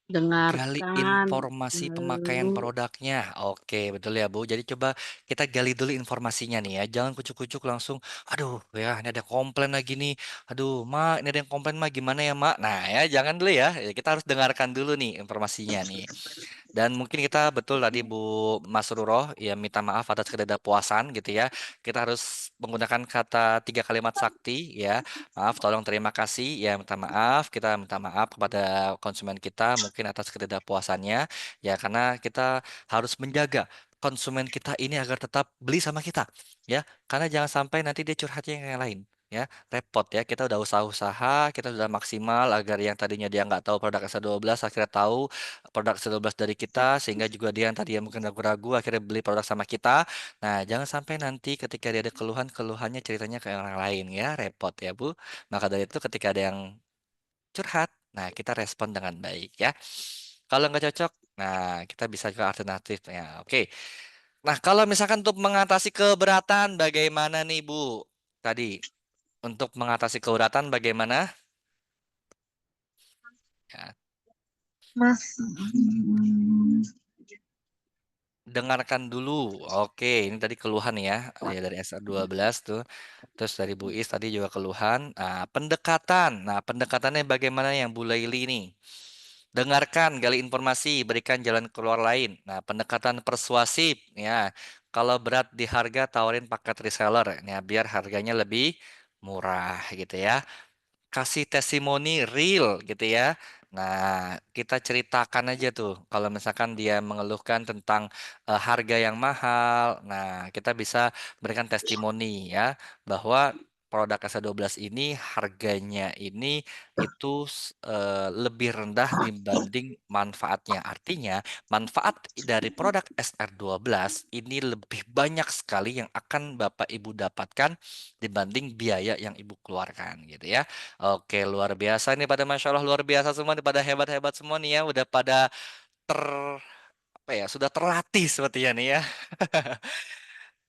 Speaker 1: Gali
Speaker 3: Dengarkan
Speaker 1: informasi pemakaian
Speaker 3: dulu.
Speaker 1: produknya. Oke, betul ya, Bu. Jadi coba kita gali dulu informasinya nih ya. Jangan kucuk-kucuk langsung, aduh ya ini ada komplain lagi nih. Aduh, Mak, ini ada yang komplain, Mak. Gimana ya, Mak? Nah ya, jangan dulu ya. Ya, kita harus dengarkan dulu nih informasinya nih. Dan mungkin kita betul tadi Bu Mas Ruroh ya minta maaf atas ketidakpuasan gitu ya. Kita harus menggunakan kata 3 kalimat sakti ya. Maaf, tolong, terima kasih ya, minta maaf. Kita minta maaf kepada konsumen kita mungkin atas ketidakpuasannya ya, karena kita harus menjaga konsumen kita ini agar tetap beli sama kita ya. Karena jangan sampai nanti dia curhatnya yang lain. Ya, repot ya. Kita udah usaha-usaha, kita sudah maksimal agar yang tadinya dia nggak tahu produk S12 akhirnya tahu produk S12 dari kita, sehingga juga dia yang tadi yang mungkin ragu-ragu akhirnya beli produk sama kita. Nah, jangan sampai nanti ketika dia ada keluhannya ceritanya ke orang lain ya, repot ya Bu. Maka dari itu ketika ada yang curhat, nah kita respon dengan baik ya. Kalau nggak cocok, nah kita bisa ke alternatifnya. Oke. Nah, kalau misalkan untuk mengatasi keberatan, bagaimana nih Bu? Tadi untuk mengatasi keberatan bagaimana? Ya,
Speaker 2: Mas,
Speaker 1: dengarkan dulu. Oke, ini tadi keluhan ya, ya dari SR12 tuh. Terus dari Bu Is tadi juga keluhan. Nah, pendekatan. Nah, pendekatannya bagaimana yang Bu Laili ini? Dengarkan, gali informasi, berikan jalan keluar lain. Nah, pendekatan persuasif ya. Kalau berat di harga, tawarin paket reseller ya, biar harganya lebih murah gitu ya. Kasih testimoni real gitu ya. Nah, kita ceritakan aja tuh kalau misalkan dia mengeluhkan tentang harga yang mahal. Nah, kita bisa berikan testimoni ya bahwa produk S12 ini harganya ini itu lebih rendah dibanding manfaatnya. Artinya, manfaat dari produk SR12 ini lebih banyak sekali yang akan Bapak Ibu dapatkan dibanding biaya yang Ibu keluarkan gitu ya. Oke, luar biasa nih, pada Masya Allah, luar biasa semua nih, pada hebat-hebat semua nih ya, udah pada ter apa ya, sudah terlatih sepertinya nih ya.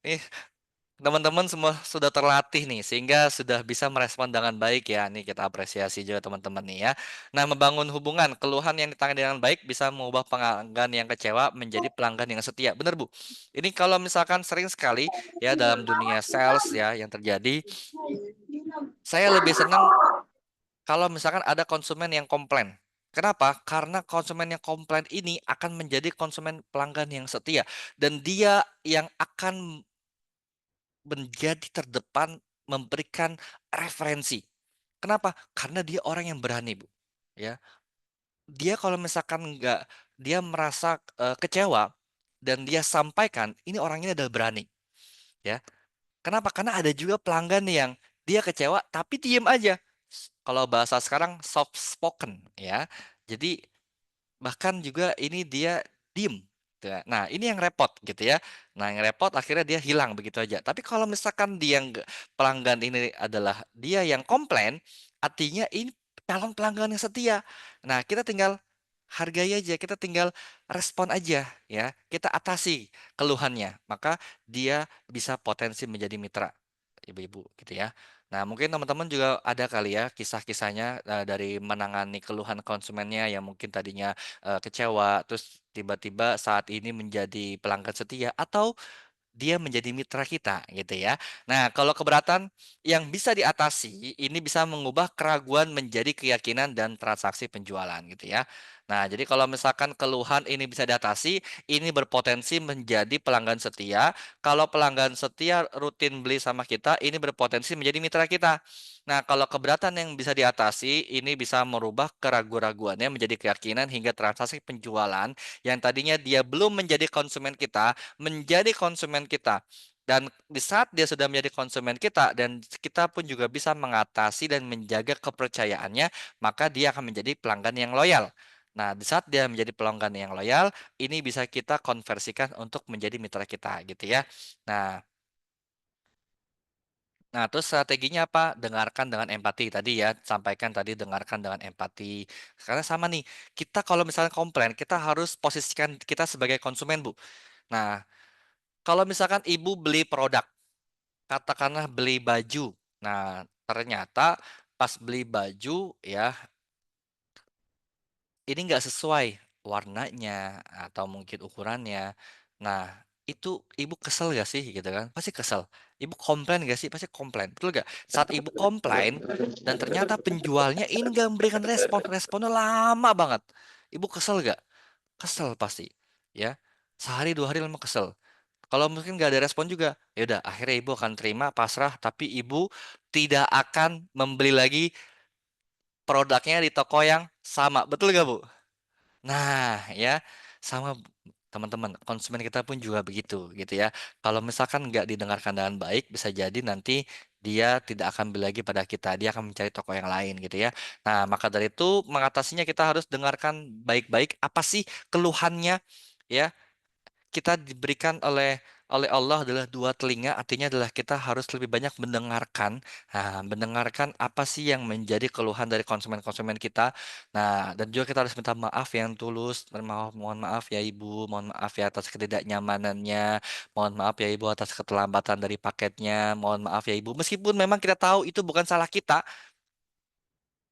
Speaker 1: Nih, teman-teman semua sudah terlatih nih sehingga sudah bisa merespon dengan baik ya. Nih kita apresiasi juga teman-teman nih ya. Nah, membangun hubungan, keluhan yang ditangani dengan baik bisa mengubah pelanggan yang kecewa menjadi pelanggan yang setia. Benar, Bu? Ini kalau misalkan sering sekali ya dalam dunia sales ya yang terjadi, saya lebih senang kalau misalkan ada konsumen yang komplain. Kenapa? Karena konsumen yang komplain ini akan menjadi konsumen pelanggan yang setia. Dan dia yang akan menjadi terdepan memberikan referensi. Kenapa? Karena dia orang yang berani, Bu. Ya, dia kalau misalkan nggak, dia merasa kecewa dan dia sampaikan, ini orang ini adalah berani. Ya, kenapa? Karena ada juga pelanggan yang dia kecewa tapi diem aja. Kalau bahasa sekarang soft spoken ya. Jadi bahkan juga ini dia diem. Gitu ya. Nah, ini yang repot gitu ya. Nah, yang repot akhirnya dia hilang begitu aja. Tapi kalau misalkan dia nggak, pelanggan ini adalah dia yang komplain, artinya ini calon pelanggan yang setia. Nah, kita tinggal hargai aja, kita tinggal respon aja ya. Kita atasi keluhannya, maka dia bisa potensi menjadi mitra ibu-ibu gitu ya. Nah, mungkin teman-teman juga ada kali ya kisah-kisahnya dari menangani keluhan konsumennya yang mungkin tadinya kecewa, terus tiba-tiba saat ini menjadi pelanggan setia, atau dia menjadi mitra kita gitu ya. Nah, kalau keberatan yang bisa diatasi, ini bisa mengubah keraguan menjadi keyakinan dan transaksi penjualan gitu ya. Nah, jadi kalau misalkan keluhan ini bisa diatasi, ini berpotensi menjadi pelanggan setia. Kalau pelanggan setia rutin beli sama kita, ini berpotensi menjadi mitra kita. Nah, kalau keberatan yang bisa diatasi, ini bisa merubah keraguan-raguannya menjadi keyakinan hingga transaksi penjualan yang tadinya dia belum menjadi konsumen kita, menjadi konsumen kita. Dan di saat dia sudah menjadi konsumen kita, dan kita pun juga bisa mengatasi dan menjaga kepercayaannya, maka dia akan menjadi pelanggan yang loyal. Nah, di saat dia menjadi pelanggan yang loyal, ini bisa kita konversikan untuk menjadi mitra kita gitu ya. Nah, Nah, terus strateginya apa? Dengarkan dengan empati tadi ya, sampaikan tadi dengarkan dengan empati. Karena sama nih, kita kalau misalnya komplain, kita harus posisikan kita sebagai konsumen, Bu. Nah, kalau misalkan Ibu beli produk, katakanlah beli baju. Nah, ternyata pas beli baju ya, ini nggak sesuai warnanya atau mungkin ukurannya. Nah, itu ibu kesel gak sih gitu kan? Pasti kesel. Ibu komplain gak sih? Pasti komplain. Betul gak? Saat ibu komplain dan ternyata penjualnya ini nggak memberikan respon, responnya lama banget. Ibu kesel gak? Kesel pasti. Ya, sehari 2 hari lama kesel. Kalau mungkin nggak ada respon juga, ya udah akhirnya ibu akan terima pasrah, tapi ibu tidak akan membeli lagi produknya di toko yang sama. Betul gak, Bu? Nah, ya, sama teman-teman, konsumen kita pun juga begitu, gitu ya. Kalau misalkan nggak didengarkan dengan baik, bisa jadi nanti dia tidak akan beli lagi pada kita, dia akan mencari toko yang lain, gitu ya. Nah, maka dari itu mengatasinya kita harus dengarkan baik-baik apa sih keluhannya, ya kita diberikan oleh Allah adalah 2 telinga, artinya adalah kita harus lebih banyak mendengarkan. Nah, mendengarkan apa sih yang menjadi keluhan dari konsumen-konsumen kita. Nah, dan juga kita harus minta maaf yang tulus. Mohon maaf ya Ibu, mohon maaf ya atas ketidaknyamanannya, mohon maaf ya Ibu atas keterlambatan dari paketnya, mohon maaf ya Ibu. Meskipun memang kita tahu itu bukan salah kita,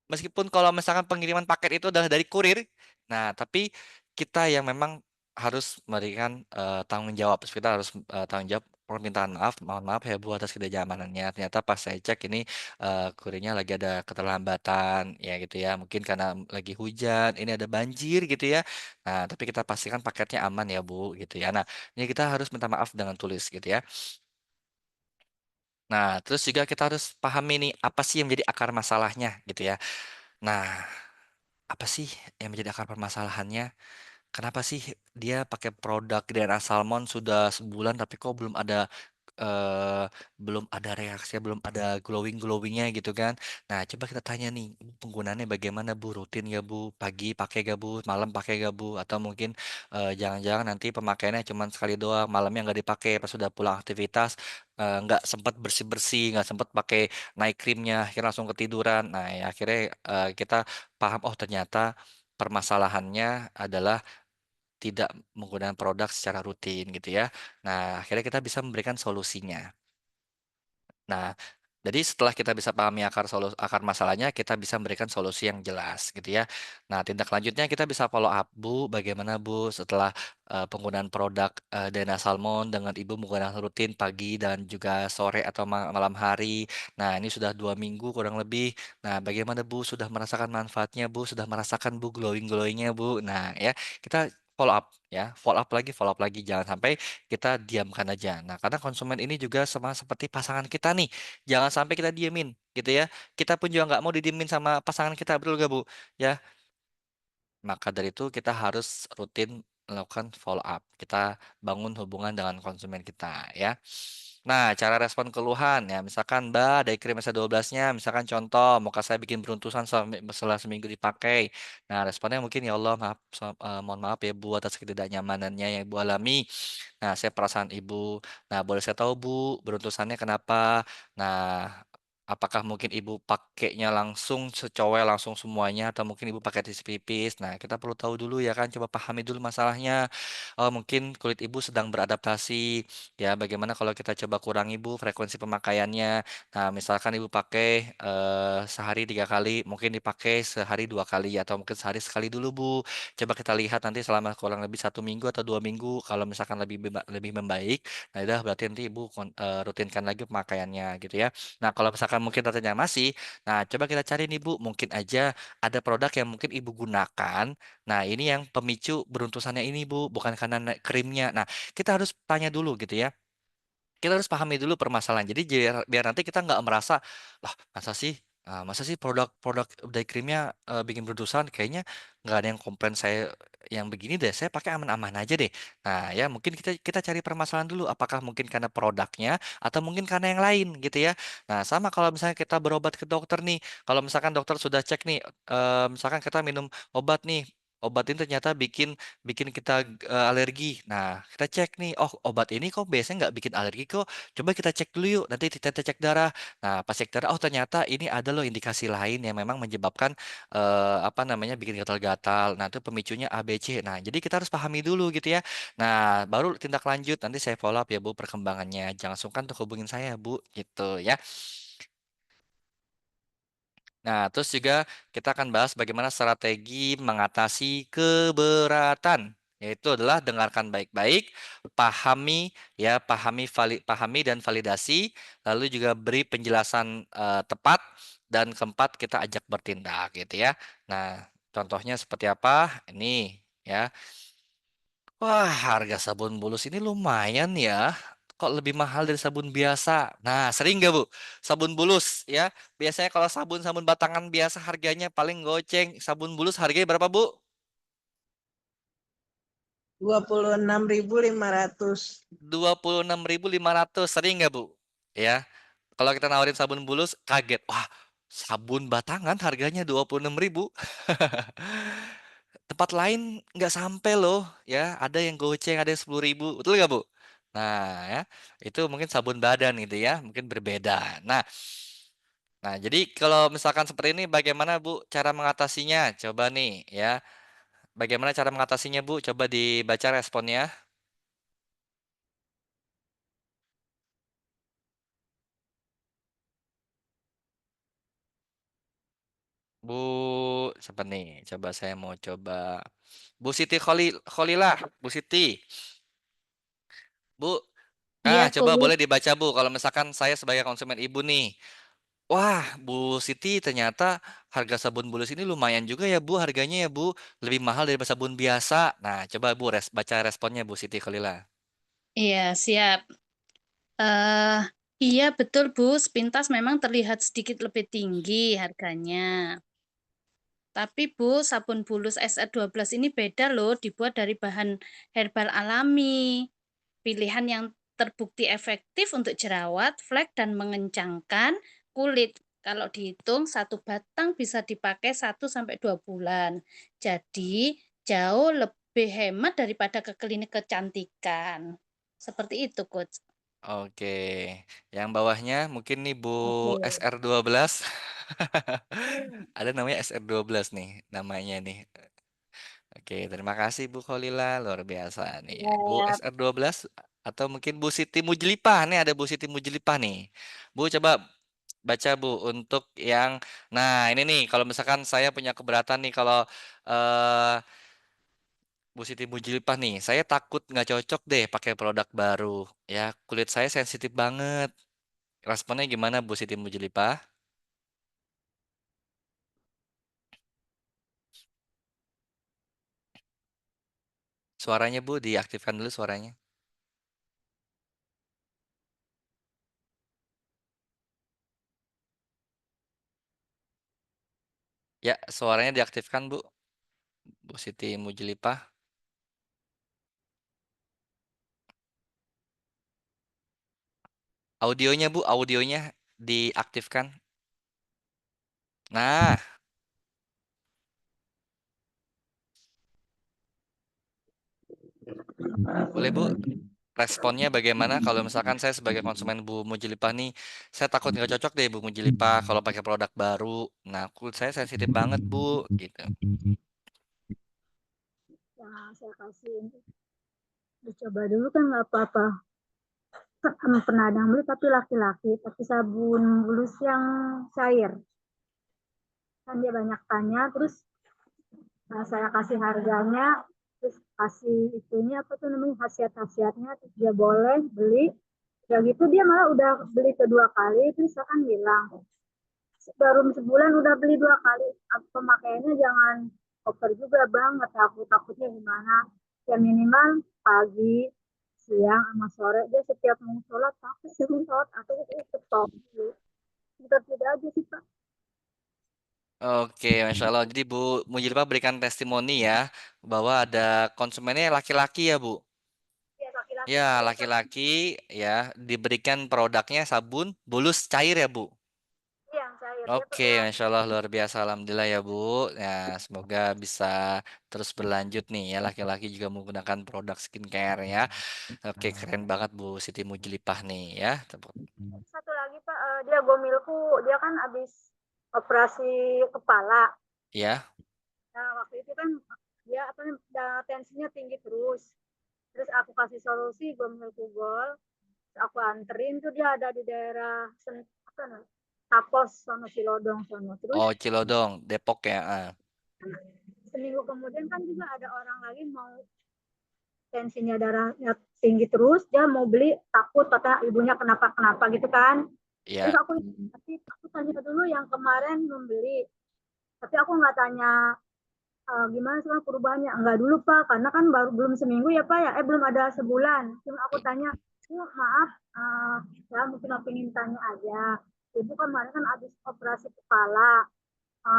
Speaker 1: meskipun kalau misalkan pengiriman paket itu adalah dari kurir, nah tapi kita yang memang harus memberikan tanggung jawab. Kita harus tanggung jawab permintaan maaf, mohon maaf ya Bu atas ketidaknyamanannya. Ternyata pas saya cek ini kurirnya lagi ada keterlambatan, ya gitu ya. Mungkin karena lagi hujan, ini ada banjir gitu ya. Nah, tapi kita pastikan paketnya aman ya Bu, gitu ya. Nah, ini kita harus minta maaf dengan tulis gitu ya. Nah, terus juga kita harus pahami nih apa sih yang menjadi akar masalahnya gitu ya. Nah, apa sih yang menjadi akar permasalahannya? Kenapa sih dia pakai produk DNA Salmon sudah sebulan tapi kok eh, belum ada reaksi, belum ada glowingnya gitu kan? Nah, coba kita tanya nih, "Bu, penggunaannya bagaimana Bu? Rutin gak Bu? Pagi pakai gak Bu? Malam pakai gak Bu? Atau mungkin jangan-jangan nanti pemakaiannya cuma sekali doang, malamnya nggak dipakai, pas sudah pulang aktivitas nggak sempat bersih-bersih, nggak sempat pakai night creamnya, akhirnya langsung ketiduran. Nah, ya akhirnya kita paham, oh ternyata permasalahannya adalah tidak menggunakan produk secara rutin gitu ya. Nah, akhirnya kita bisa memberikan solusinya. Nah, jadi setelah kita bisa pahami akar masalahnya, kita bisa memberikan solusi yang jelas gitu ya. Nah, tindak lanjutnya kita bisa follow up, Bu, bagaimana Bu setelah penggunaan produk Dana Salmon dengan Ibu menggunakan rutin pagi dan juga sore atau malam hari. Nah, ini sudah 2 minggu kurang lebih. Nah, bagaimana Bu sudah merasakan manfaatnya Bu, sudah merasakan Bu glowingnya Bu. Nah, ya kita follow up ya, follow up lagi, jangan sampai kita diamkan aja. Nah, karena konsumen ini juga sama seperti pasangan kita nih. Jangan sampai kita diemin gitu ya. Kita pun juga nggak mau didiemin sama pasangan kita, betul gak Bu? Ya, maka dari itu kita harus rutin melakukan follow up. Kita bangun hubungan dengan konsumen kita ya. Nah, cara respon keluhan ya, misalkan Mbak dari krim S12-nya, misalkan contoh, muka saya bikin beruntusan setelah seminggu dipakai. Nah, responnya mungkin ya Allah, maaf, mohon maaf ya Bu atas ketidaknyamanannya yang Ibu alami. Nah, saya perasaan Ibu. Nah, boleh saya tahu Bu, beruntusannya kenapa? Nah, Apakah mungkin ibu pakainya langsung secowel langsung semuanya atau mungkin ibu pakai tipis-tipis? Nah, kita perlu tahu dulu ya kan, coba pahami dulu masalahnya. Oh, mungkin kulit ibu sedang beradaptasi. Ya, bagaimana kalau kita coba kurangi ibu frekuensi pemakaiannya? Nah, misalkan ibu pakai sehari 3 kali, mungkin dipakai sehari 2 kali atau mungkin sehari sekali dulu bu. Coba kita lihat nanti selama kurang lebih 1 minggu atau 2 minggu. Kalau misalkan lebih membaik, nah udah berarti nanti ibu rutinkan lagi pemakaiannya gitu ya. Nah, kalau misalkan mungkin tatanya masih, nah coba kita cari nih Bu, mungkin aja ada produk yang mungkin Ibu gunakan. Nah, ini yang pemicu beruntusannya ini Bu, bukan karena krimnya. Nah, kita harus tanya dulu gitu ya. Kita harus pahami dulu permasalahan. Jadi biar nanti kita nggak merasa, lah masa sih produk-produk day creamnya bikin berdosa. Kayaknya nggak ada yang komplain saya yang begini deh. Saya pakai aman-aman aja deh. Nah ya mungkin kita kita cari permasalahan dulu. Apakah mungkin karena produknya atau mungkin karena yang lain gitu ya. Nah sama kalau misalnya kita berobat ke dokter nih. Kalau misalkan dokter sudah cek nih, misalkan kita minum obat nih. Obat ini ternyata bikin bikin kita alergi. Nah, kita cek nih, oh obat ini kok biasanya nggak bikin alergi kok. Coba kita cek dulu yuk, nanti kita cek darah. Nah, pas cek darah, oh ternyata ini ada loh indikasi lain yang memang menyebabkan apa namanya bikin gatal-gatal. Nah, itu pemicunya A, B, C. Nah, jadi kita harus pahami dulu gitu ya. Nah, baru tindak lanjut. Nanti saya follow up ya Bu perkembangannya. Jangan sungkan untuk hubungin saya Bu, gitu ya. Nah, terus juga kita akan bahas bagaimana strategi mengatasi keberatan, yaitu adalah dengarkan baik-baik, pahami ya, pahami dan validasi, lalu juga beri penjelasan tepat dan keempat kita ajak bertindak gitu ya. Nah, contohnya seperti apa? Ini ya. Wah, harga sabun bulus ini lumayan ya. Kok lebih mahal dari sabun biasa? Nah, sering nggak Bu? Sabun bulus ya. Biasanya kalau sabun-sabun batangan biasa harganya paling goceng. Sabun bulus harganya berapa Bu?
Speaker 3: 26.500.
Speaker 1: 26.500. Sering nggak Bu? Ya. Kalau kita nawarin sabun bulus, kaget. Wah, sabun batangan harganya 26.000. Tempat lain nggak sampai loh, ya. Ada yang goceng, ada yang 10.000, betul nggak Bu? Nah, ya, itu mungkin sabun badan gitu ya, mungkin berbeda. Nah, jadi kalau misalkan seperti ini, bagaimana Bu cara mengatasinya? Coba nih, ya. Bagaimana cara mengatasinya Bu? Coba dibaca responnya. Bu, siapa nih? Coba saya mau coba. Bu Siti Kholilah, Bu Siti. Bu,
Speaker 5: Iya,
Speaker 1: coba
Speaker 5: Kuli.
Speaker 1: boleh dibaca Bu. Kalau misalkan saya sebagai konsumen ibu nih. Wah, Bu Siti, ternyata harga sabun bulus ini lumayan juga ya Bu, harganya ya Bu, lebih mahal daripada sabun biasa. Nah, coba Bu baca responnya Bu Siti Khalila.
Speaker 4: Iya, siap. Eh, iya betul Bu, sepintas memang terlihat sedikit lebih tinggi harganya. Tapi Bu, sabun bulus SR12 ini beda loh, dibuat dari bahan herbal alami. Pilihan yang terbukti efektif untuk jerawat, flek, dan mengencangkan kulit. Kalau dihitung, satu batang bisa dipakai 1 sampai 2 bulan. Jadi, jauh lebih hemat daripada ke klinik kecantikan. Seperti itu, Coach.
Speaker 1: Oke, yang bawahnya mungkin nih Bu
Speaker 4: Oke.
Speaker 1: SR12. Ada namanya SR12 nih, namanya nih. Oke, terima kasih Bu Khalila, luar biasa nih. Bu
Speaker 2: Ya,
Speaker 1: SR12 atau mungkin Bu Siti Mujlipah nih, ada Bu Siti Mujlipah nih. Bu coba baca Bu untuk yang nah ini nih kalau misalkan saya punya keberatan nih kalau eh Bu Siti Mujlipah nih, saya takut nggak cocok deh pakai produk baru. Ya, kulit saya sensitif banget. Responnya gimana Bu Siti Mujlipah? Suaranya Bu, diaktifkan dulu suaranya. Ya, suaranya diaktifkan Bu. Bu Siti Mujlipah. Audionya Bu, audionya diaktifkan. Nah, boleh Bu? responnya bagaimana kalau misalkan saya sebagai konsumen Bu Mujilipah nih, saya takut nggak cocok deh Bu Mujilipah kalau pakai produk baru. Nah, kulit saya sensitif banget Bu, gitu.
Speaker 6: Ya, saya kasih dicoba dulu kan nggak apa-apa. Pernah ada yang beli tapi laki-laki, tapi sabun bulus yang cair. Kan dia banyak tanya, terus saya kasih harganya, terus kasih itunya apa tuh namanya khasiat-khasiatnya, terus dia boleh beli. Ya gitu dia malah udah beli kedua kali, terus saya kan bilang baru sebulan udah beli dua kali, pemakaiannya jangan over juga bang, kata aku takutnya gimana. Ya minimal pagi, siang sama sore dia setiap mau sholat pakai sebelum sholat atau stop dulu. Kita tidak aja sih pak.
Speaker 1: Oke, Masya Allah. Jadi Bu Mujilipah berikan testimoni ya, bahwa ada konsumennya laki-laki ya Bu.
Speaker 6: Ya laki-laki
Speaker 1: Ya,
Speaker 6: tapi
Speaker 1: laki-laki ya diberikan produknya sabun bulus cair ya Bu.
Speaker 6: yang cair dia
Speaker 1: Oke,
Speaker 6: pakai
Speaker 1: Masya Allah luar biasa. Alhamdulillah ya Bu. Ya, semoga bisa terus berlanjut nih ya. Laki-laki juga menggunakan produk skincare ya. Oke, keren banget Bu Siti Mujilipah nih ya.
Speaker 6: satu lagi pak, dia gomilku, dia kan habis operasi kepala.
Speaker 1: Ya,
Speaker 6: Nah waktu itu kan dia apa tensinya tinggi terus aku kasih solusi gomilku gol, aku anterin tuh dia ada di daerah apa namanya, Tapos sono Cilodong sono. Terus
Speaker 1: oh Cilodong, Depok ya.
Speaker 6: seminggu kemudian kan juga ada orang lagi mau tensinya darahnya tinggi terus, dia mau beli takut kata ibunya kenapa gitu kan. Terus
Speaker 1: Ya,
Speaker 6: aku tanya dulu yang kemarin membeli, tapi aku nggak tanya gimana sih perubahannya, enggak dulu pak karena kan baru belum seminggu ya pak ya, belum ada sebulan. Cuma aku tanya, maaf, ya mungkin aku ingin tanya aja, ibu kemarin kan habis operasi kepala,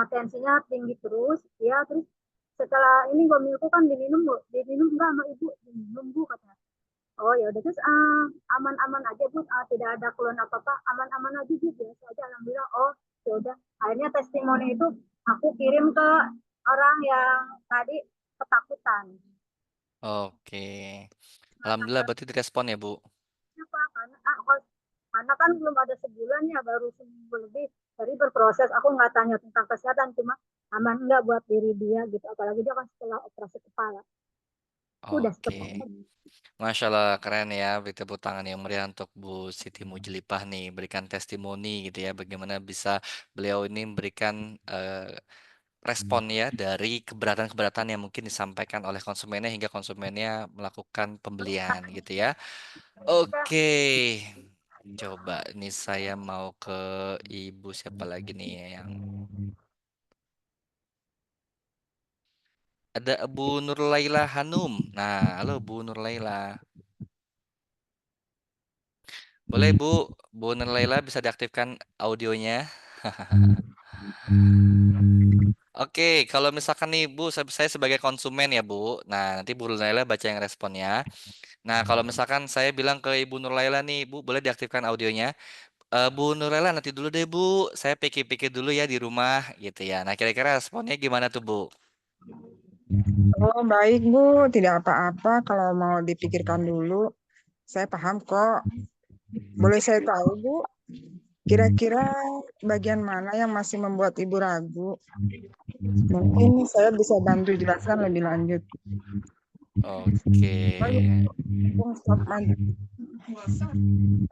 Speaker 6: tensinya tinggi terus ya, terus setelah ini gomilku kan diminum enggak sama ibu, diminum bu katanya. Oh ya udah, terus aman-aman aja bu, tidak ada keluhan apa-apa, aman-aman aja bu, biasa aja alhamdulillah. Oh ya udah, akhirnya testimoni itu aku kirim ke orang yang tadi ketakutan.
Speaker 1: oke.
Speaker 6: Nah,
Speaker 1: Alhamdulillah berarti direspon ya Bu.
Speaker 6: kenapa? Karena kan belum ada sebulan ya, baru seminggu lebih. Jadi berproses, aku nggak tanya tentang kesehatan, cuma aman nggak buat diri dia gitu. Apalagi dia kan setelah operasi kepala. Udah
Speaker 1: Oke.
Speaker 6: stop.
Speaker 1: Masya Allah keren ya, beri tepuk tangan yang meriah untuk Bu Siti Mujilipah nih, berikan testimoni gitu ya, bagaimana bisa beliau ini memberikan respon ya dari keberatan-keberatan yang mungkin disampaikan oleh konsumennya hingga konsumennya melakukan pembelian gitu ya. Oke, coba ini saya mau ke Ibu siapa lagi nih yang ada Bu Nurlaila Hanum. Nah, halo Bu Nurlaila. Boleh Bu Nurlaila bisa diaktifkan audionya. Oke, kalau misalkan nih Bu, saya sebagai konsumen ya Bu. Nah, nanti Bu Nurlaila baca yang responnya. Nah, kalau misalkan saya bilang ke Ibu Nurlaila nih, Bu, boleh diaktifkan audionya. Bu Nurlaila nanti dulu deh Bu, saya pikir-pikir dulu ya di rumah gitu ya. Nah, kira-kira responnya gimana tuh Bu?
Speaker 3: Oh, baik, Bu. Tidak apa-apa kalau mau dipikirkan dulu. Saya paham kok. Boleh saya tahu, Bu, kira-kira bagian mana yang masih membuat Ibu ragu? Mungkin saya bisa bantu jelaskan lebih lanjut.
Speaker 1: Oke,
Speaker 3: Oh, iya. Stop maju.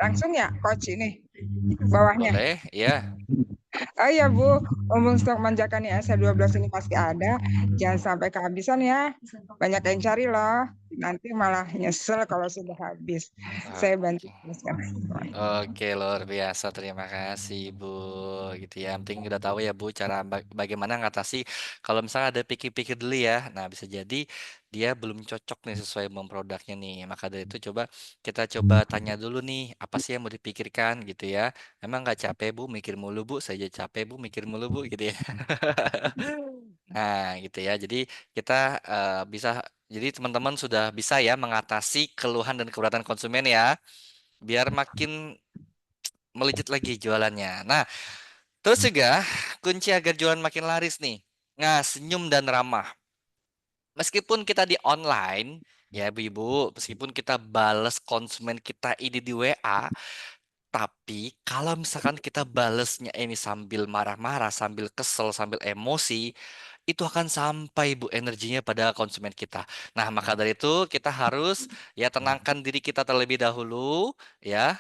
Speaker 3: Langsung ya, coach ini bawahnya.
Speaker 1: boleh ya.
Speaker 3: Oh iya Bu, umum stok manjakan ISA 12 ini pasti ada. Jangan sampai kehabisan ya. Banyak yang cari loh. Nanti malah nyesel kalau sudah habis. Saya bantu
Speaker 1: Oke.
Speaker 3: jelaskan.
Speaker 1: Oke, luar biasa. Terima kasih, Bu. Gitu ya. Yang penting udah tahu ya, Bu, cara bagaimana ngatasi kalau misalnya ada pikir-pikir dulu ya. Nah, bisa jadi dia belum cocok nih sesuai produknya nih. Maka dari itu kita coba tanya dulu nih, apa sih yang mau dipikirkan gitu ya. Emang nggak capek, Bu, mikir mulu, Bu? Saya aja capek, Bu, mikir mulu, Bu, gitu ya. Nah, gitu ya. Jadi kita bisa jadi teman-teman sudah bisa ya mengatasi keluhan dan keberatan konsumen ya biar makin melejit lagi jualannya. Nah, terus juga kunci agar jualan makin laris nih. Nah, senyum dan ramah. Meskipun kita di online, Ya ibu-ibu, meskipun kita bales konsumen kita ini di WA, tapi kalau misalkan kita balesnya ini sambil marah-marah, sambil kesel, sambil emosi, itu akan sampai Bu energinya pada konsumen kita. Nah, maka dari itu kita harus ya tenangkan diri kita terlebih dahulu ya.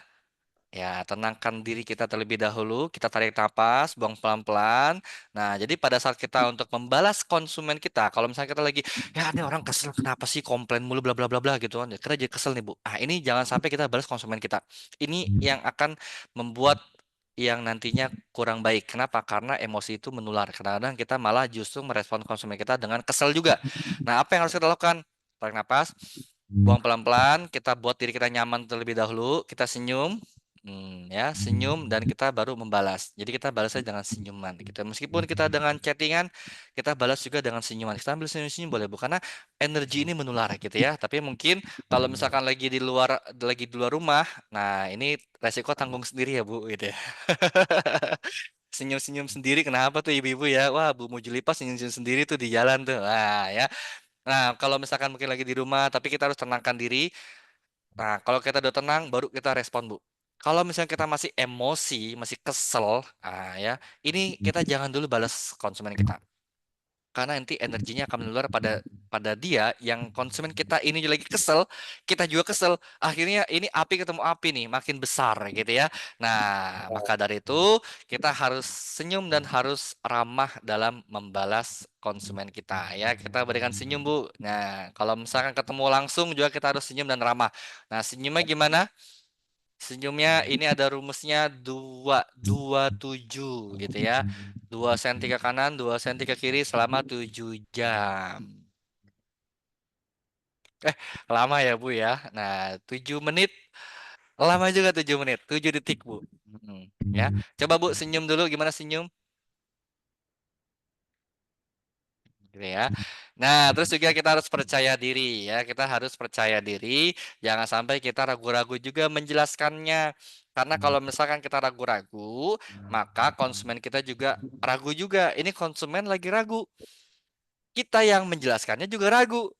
Speaker 1: Ya, tenangkan diri kita terlebih dahulu, kita tarik napas, buang pelan-pelan. Nah, jadi pada saat kita untuk membalas konsumen kita, kalau misalnya kita lagi, ya ini orang kesel kenapa sih komplain mulu bla bla bla bla gitu kan. Kita jadi kesel nih, Bu. Ah, ini jangan sampai kita balas konsumen kita. Ini yang akan membuat yang nantinya kurang baik. Kenapa? Karena emosi itu menular. Kadang-kadang kita malah justru merespon konsumen kita dengan kesel juga. Nah, apa yang harus kita lakukan? Tarik napas, buang pelan-pelan, kita buat diri kita nyaman terlebih dahulu, kita senyum. Ya, senyum dan kita baru membalas. Jadi kita balasnya dengan senyuman gitu. Meskipun kita dengan chattingan, kita balas juga dengan senyuman. Kita ambil senyum-senyum boleh Bu, karena energi ini menular gitu ya. Tapi mungkin kalau misalkan lagi di luar rumah, nah ini resiko tanggung sendiri ya Bu gitu ya. Senyum-senyum sendiri kenapa tuh ibu-ibu ya? Wah, Bu Mujulipa senyum-senyum sendiri tuh di jalan tuh. Wah, ya. Nah, kalau misalkan mungkin lagi di rumah, tapi kita harus tenangkan diri. Nah, kalau kita udah tenang, baru kita respon, Bu. Kalau misalnya kita masih emosi, masih kesel, ya, ini kita jangan dulu balas konsumen kita. Karena nanti energinya akan menular pada dia yang konsumen kita ini lagi kesel, kita juga kesel. Akhirnya ini api ketemu api nih, makin besar gitu ya. Nah, maka dari itu kita harus senyum dan harus ramah dalam membalas konsumen kita ya. Kita berikan senyum, Bu. Nah, kalau misalkan ketemu langsung juga kita harus senyum dan ramah. Nah, senyumnya gimana? Senyumnya ini ada rumusnya 227 gitu ya. 2 senti ke kanan, 2 senti ke kiri selama 7 jam. Lama ya Bu ya. Nah, 7 menit. Lama juga 7 menit. 7 detik Bu. Ya. Coba Bu senyum dulu. Gimana senyum? Gitu ya. Nah, terus juga kita harus percaya diri ya. Kita harus percaya diri, jangan sampai kita ragu-ragu juga menjelaskannya. Karena kalau misalkan kita ragu-ragu, maka konsumen kita juga ragu juga. Ini konsumen lagi ragu. Kita yang menjelaskannya juga ragu.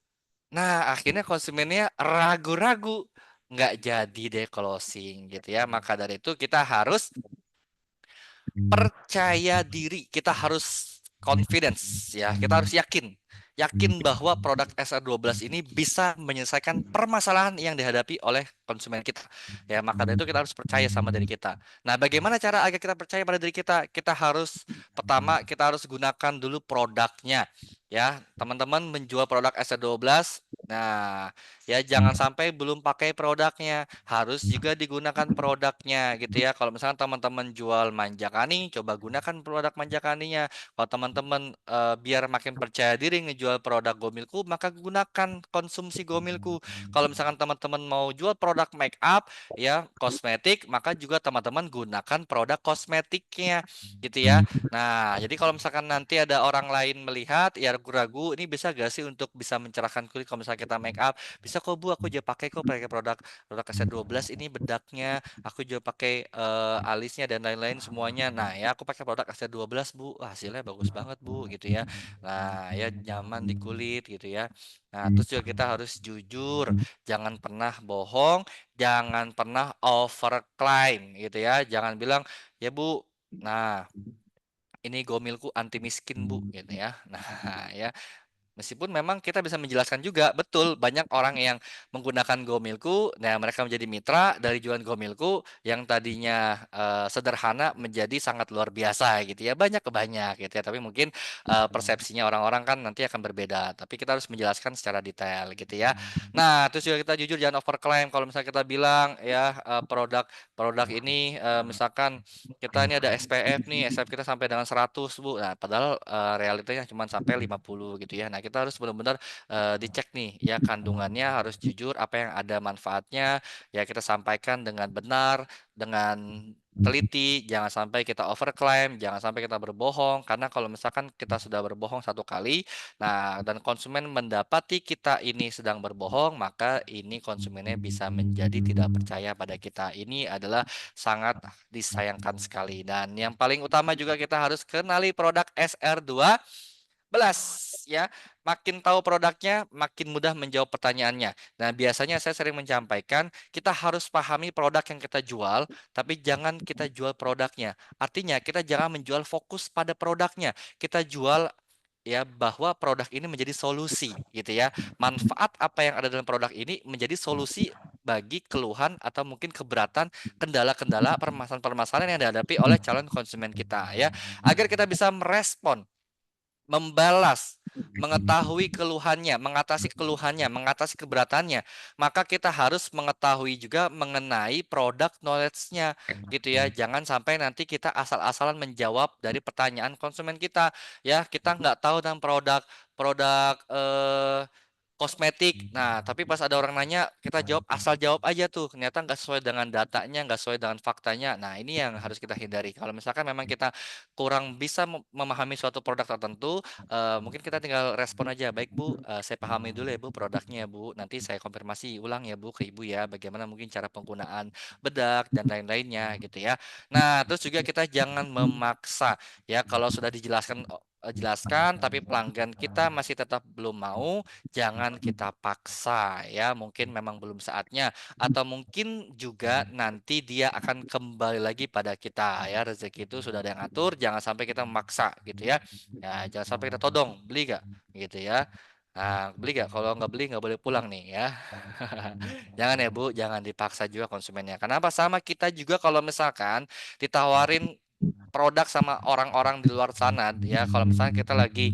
Speaker 1: Nah, akhirnya konsumennya ragu-ragu. Nggak jadi deh closing gitu ya. Maka dari itu kita harus percaya diri, kita harus confidence ya, kita harus yakin bahwa produk SR12 ini bisa menyelesaikan permasalahan yang dihadapi oleh konsumen kita. Ya, maka dari itu kita harus percaya sama diri kita. Nah, bagaimana cara agar kita percaya pada diri kita? Kita harus pertama kita harus gunakan dulu produknya. Ya, teman-teman menjual produk SR12. Nah, ya jangan sampai belum pakai produknya, harus juga digunakan produknya gitu ya. Kalau misalkan teman-teman jual manjakani, coba gunakan produk manjakaninya. Kalau teman-teman biar makin percaya diri ngejual produk Gomilku, maka gunakan konsumsi Gomilku. Kalau misalkan teman-teman mau jual produk make up ya, kosmetik, maka juga teman-teman gunakan produk kosmetiknya gitu ya. Nah, jadi kalau misalkan nanti ada orang lain melihat ya ragu-ragu, ini bisa gak sih untuk bisa mencerahkan kulit kalau misalnya kita make up? Bisa kok Bu, aku juga pakai produk produk SR12 ini bedaknya, aku juga pakai alisnya dan lain-lain semuanya. Nah, ya aku pakai produk SR12 Bu. Wah, hasilnya bagus banget Bu gitu ya. Nah, ya nyaman di kulit gitu ya. Nah, terus juga kita harus jujur, jangan pernah bohong, jangan pernah overclaim gitu ya. Jangan bilang, "Ya Bu, nah ini Gomilku anti miskin Bu," gitu ya. Nah, ya meskipun memang kita bisa menjelaskan juga, betul banyak orang yang menggunakan GoMilku, nah mereka menjadi mitra dari jualan GoMilku yang tadinya sederhana menjadi sangat luar biasa gitu ya, banyak gitu ya, tapi mungkin persepsinya orang-orang kan nanti akan berbeda, tapi kita harus menjelaskan secara detail gitu ya. Nah, terus juga kita jujur jangan overclaim kalau misalnya kita bilang ya produk ini misalkan kita ini ada SPF nih, SPF kita sampai dengan 100 Bu. Nah, padahal realitanya cuma sampai 50 gitu ya. Nah, kita harus benar-benar dicek nih ya kandungannya harus jujur apa yang ada manfaatnya ya kita sampaikan dengan benar, dengan teliti, jangan sampai kita overclaim, jangan sampai kita berbohong karena kalau misalkan kita sudah berbohong satu kali, nah dan konsumen mendapati kita ini sedang berbohong, maka ini konsumennya bisa menjadi tidak percaya pada kita. Ini adalah sangat disayangkan sekali. Dan yang paling utama juga kita harus kenali produk SR2 belas ya. makin tahu produknya, makin mudah menjawab pertanyaannya. Nah, biasanya saya sering menyampaikan, kita harus pahami produk yang kita jual, tapi jangan kita jual produknya. Artinya, kita jangan menjual fokus pada produknya. Kita jual ya bahwa produk ini menjadi solusi gitu ya. Manfaat apa yang ada dalam produk ini menjadi solusi bagi keluhan atau mungkin keberatan, kendala-kendala, permasalahan-permasalahan yang dihadapi oleh calon konsumen kita ya. Agar kita bisa merespon, membalas, mengetahui keluhannya, mengatasi keluhannya, mengatasi keberatannya, maka kita harus mengetahui juga mengenai produk knowledge-nya gitu ya. Jangan sampai nanti kita asal-asalan menjawab dari pertanyaan konsumen kita ya. Kita nggak tahu tentang produk kosmetik. Nah, tapi pas ada orang nanya, kita jawab asal jawab aja tuh. Ternyata nggak sesuai dengan datanya, nggak sesuai dengan faktanya. Nah, ini yang harus kita hindari. Kalau misalkan memang kita kurang bisa memahami suatu produk tertentu, mungkin kita tinggal respon aja. Baik Bu, saya pahami dulu ya Bu produknya ya Bu. Nanti saya konfirmasi ulang ya Bu ke Ibu ya. Bagaimana mungkin cara penggunaan bedak dan lain-lainnya gitu ya. Nah, terus juga kita jangan memaksa ya. Kalau sudah jelaskan, tapi pelanggan kita masih tetap belum mau, jangan kita paksa ya, mungkin memang belum saatnya atau mungkin juga nanti dia akan kembali lagi pada kita ya, rezeki itu sudah ada yang atur, jangan sampai kita memaksa gitu ya. Ya, jangan sampai kita todong, beli gak gitu ya. Nah, beli gak? Kalau nggak beli nggak boleh pulang nih ya. Jangan ya Bu, jangan dipaksa juga konsumennya. Kenapa? Sama kita juga kalau misalkan ditawarin produk sama orang-orang di luar sana ya, kalau misalnya kita lagi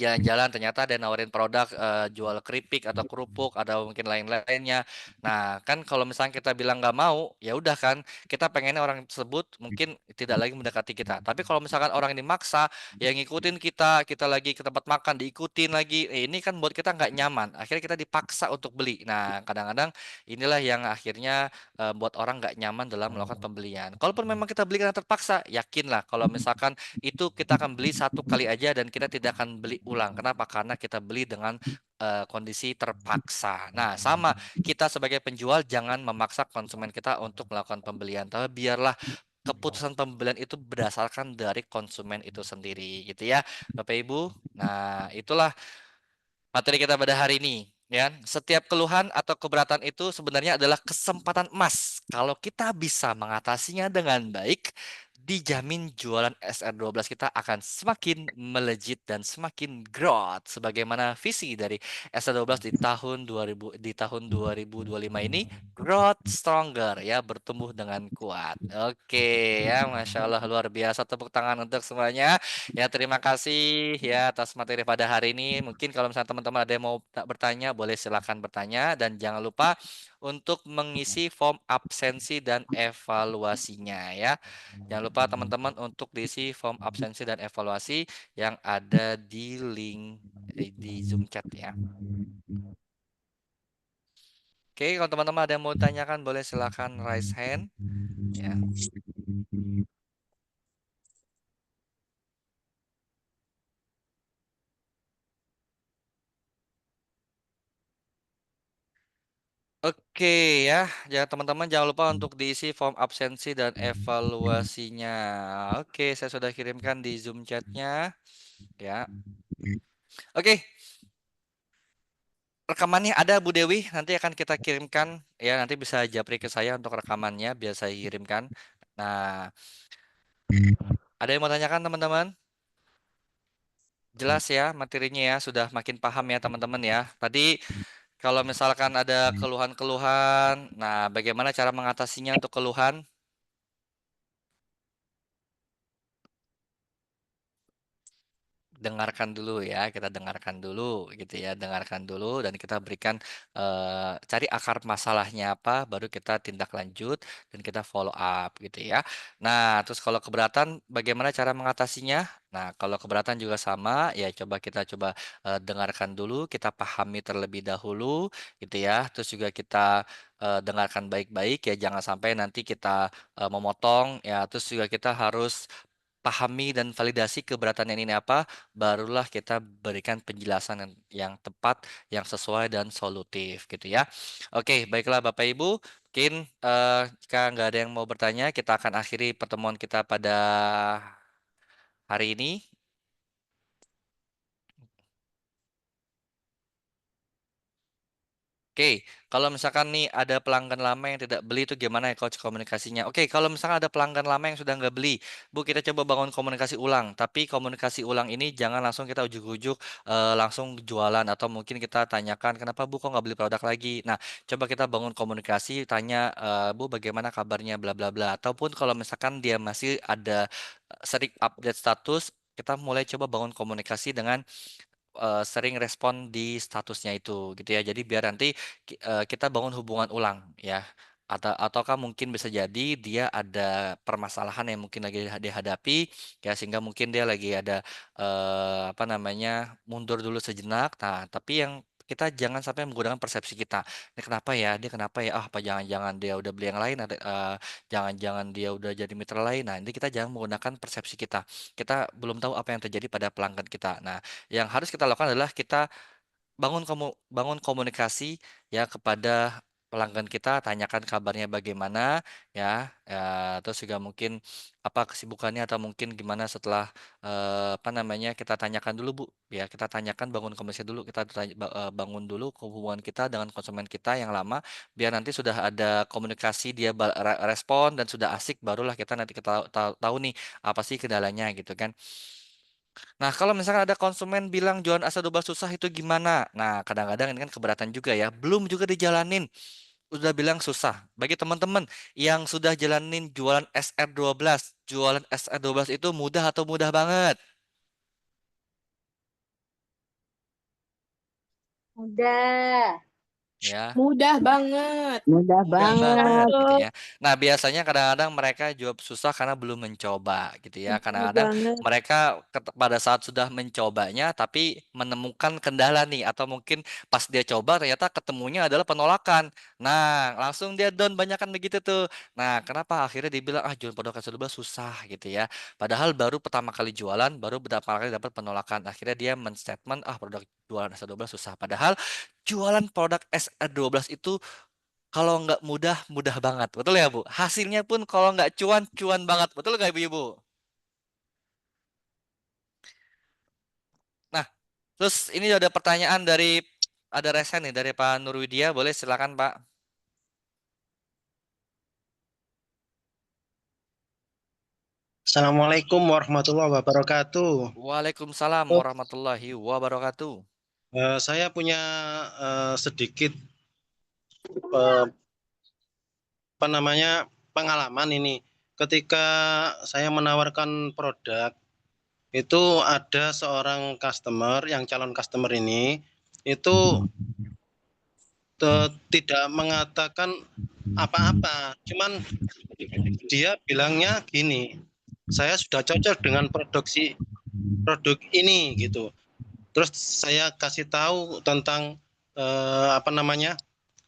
Speaker 1: jalan-jalan ternyata ada yang nawarin produk jual keripik atau kerupuk atau mungkin lain-lainnya. Nah, kan kalau misalnya kita bilang nggak mau, ya udah kan kita pengennya orang tersebut mungkin tidak lagi mendekati kita. Tapi kalau misalkan orang ini maksa, yang ngikutin kita, kita lagi ke tempat makan diikutin lagi, ini kan buat kita nggak nyaman. Akhirnya kita dipaksa untuk beli. Nah, kadang-kadang inilah yang akhirnya buat orang nggak nyaman dalam melakukan pembelian. Kalaupun memang kita beli karena terpaksa, yakinlah kalau misalkan itu kita akan beli satu kali aja dan kita tidak akan beli ulang. Kenapa? Karena kita beli dengan kondisi terpaksa. Nah, sama kita sebagai penjual jangan memaksa konsumen kita untuk melakukan pembelian, tapi biarlah keputusan pembelian itu berdasarkan dari konsumen itu sendiri, gitu ya, Bapak Ibu. Nah, itulah materi kita pada hari ini. Ya, setiap keluhan atau keberatan itu sebenarnya adalah kesempatan emas. Kalau kita bisa mengatasinya dengan baik, dijamin jualan SR12 kita akan semakin melejit dan semakin growth. Sebagaimana visi dari SR12 di tahun 2025 ini, growth stronger ya, bertumbuh dengan kuat. Oke ya, Masya Allah luar biasa, tepuk tangan untuk semuanya. Ya, terima kasih ya atas materi pada hari ini. Mungkin kalau misalnya teman-teman ada yang mau bertanya, boleh silakan bertanya dan jangan lupa untuk mengisi form absensi dan evaluasinya ya. Jangan lupa teman-teman untuk diisi form absensi dan evaluasi yang ada di link di Zoom chat ya. Oke, kalau teman-teman ada yang mau tanyakan, boleh silakan raise hand ya. Oke ya, ya teman-teman jangan lupa untuk diisi form absensi dan evaluasinya. Oke, saya sudah kirimkan di Zoom chatnya. Ya, oke. Rekamannya ada Bu Dewi, nanti akan kita kirimkan. Ya, nanti bisa japri ke saya untuk rekamannya, biar saya kirimkan. Nah, ada yang mau tanyakan teman-teman? Jelas ya materinya ya, sudah makin paham ya teman-teman ya. Tadi kalau misalkan ada keluhan-keluhan, nah bagaimana cara mengatasinya untuk keluhan? Dengarkan dulu ya, kita dengarkan dulu gitu ya, dengarkan dulu dan kita berikan cari akar masalahnya apa, baru kita tindak lanjut dan kita follow up gitu ya. Nah, terus kalau keberatan bagaimana cara mengatasinya? Nah, kalau keberatan juga sama, ya coba dengarkan dulu, kita pahami terlebih dahulu gitu ya. Terus juga kita dengarkan baik-baik ya, jangan sampai nanti kita memotong ya. Terus juga kita harus pahami dan validasi keberatan yang ini apa, barulah kita berikan penjelasan yang tepat, yang sesuai dan solutif gitu ya. Oke, baiklah Bapak Ibu, mungkin jika nggak ada yang mau bertanya, kita akan akhiri pertemuan kita pada hari ini. Oke, kalau misalkan nih ada pelanggan lama yang tidak beli itu gimana ya coach komunikasinya? Oke, kalau misalkan ada pelanggan lama yang sudah nggak beli, Bu kita coba bangun komunikasi ulang. Tapi komunikasi ulang ini jangan langsung kita ujuk-ujuk langsung jualan atau mungkin kita tanyakan kenapa Bu kok nggak beli produk lagi. Nah, coba kita bangun komunikasi, tanya Bu bagaimana kabarnya bla bla bla. Ataupun kalau misalkan dia masih ada sering update status, kita mulai coba bangun komunikasi dengan sering respon di statusnya itu gitu ya. Jadi biar nanti kita bangun hubungan ulang ya. Ataukah mungkin bisa jadi dia ada permasalahan yang mungkin lagi dihadapi ya sehingga mungkin dia lagi ada apa namanya mundur dulu sejenak. Nah, tapi yang kita jangan sampai menggunakan persepsi kita. Ini kenapa ya? Dia kenapa ya? Ah, apa jangan-jangan dia udah beli yang lain? Jangan-jangan dia udah jadi mitra lain. Nah, ini kita jangan menggunakan persepsi kita. Kita belum tahu apa yang terjadi pada pelanggan kita. Nah, yang harus kita lakukan adalah kita bangun komunikasi ya kepada pelanggan kita, tanyakan kabarnya bagaimana ya, terus juga mungkin apa kesibukannya atau mungkin gimana setelah apa namanya kita tanyakan dulu Bu ya kita tanyakan bangun komunikasi dulu kita bangun dulu hubungan kita dengan konsumen kita yang lama biar nanti sudah ada komunikasi dia respon dan sudah asik barulah kita nanti kita tahu nih apa sih kendalanya gitu kan. Nah, kalau misalkan ada konsumen bilang jualan asa double susah itu gimana? Nah, kadang-kadang ini kan keberatan juga ya. Belum juga dijalanin, udah bilang susah. Bagi teman-teman yang sudah jalanin jualan SR12 itu mudah atau mudah banget?
Speaker 2: Udah.
Speaker 1: Ya.
Speaker 7: Mudah banget.
Speaker 3: Mudah
Speaker 1: Mudah banget
Speaker 3: banget.
Speaker 1: gitu ya. Nah, biasanya kadang-kadang mereka jawab susah karena belum mencoba gitu ya.
Speaker 7: Betul
Speaker 1: Kadang-kadang
Speaker 7: banget.
Speaker 1: mereka pada saat sudah mencobanya tapi menemukan kendala nih atau mungkin pas dia coba ternyata ketemunya adalah penolakan. Nah, langsung dia down banyak kan begitu tuh. Nah, kenapa akhirnya dibilang ah jual produk Kasadaba susah gitu ya. Padahal baru pertama kali jualan, baru berapa kali dapat penolakan. Akhirnya dia men-statement ah produk jualan S12 susah. Padahal jualan produk SR12 itu kalau nggak mudah, mudah banget. Betul ya, Bu? Hasilnya pun kalau nggak cuan, cuan banget. Betul nggak, Ibu-Ibu? Nah, terus ini ada pertanyaan ada resen nih dari Pak Nurwidia. Boleh silakan, Pak.
Speaker 8: Assalamualaikum warahmatullahi wabarakatuh.
Speaker 1: Waalaikumsalam
Speaker 8: Oh,
Speaker 1: warahmatullahi wabarakatuh.
Speaker 8: saya punya sedikit eh, apa namanya pengalaman ini. Ketika saya menawarkan produk, itu ada seorang customer yang calon customer ini itu tidak mengatakan apa-apa, cuman dia bilangnya gini, saya sudah cocok dengan produk ini gitu. Terus saya kasih tahu tentang apa namanya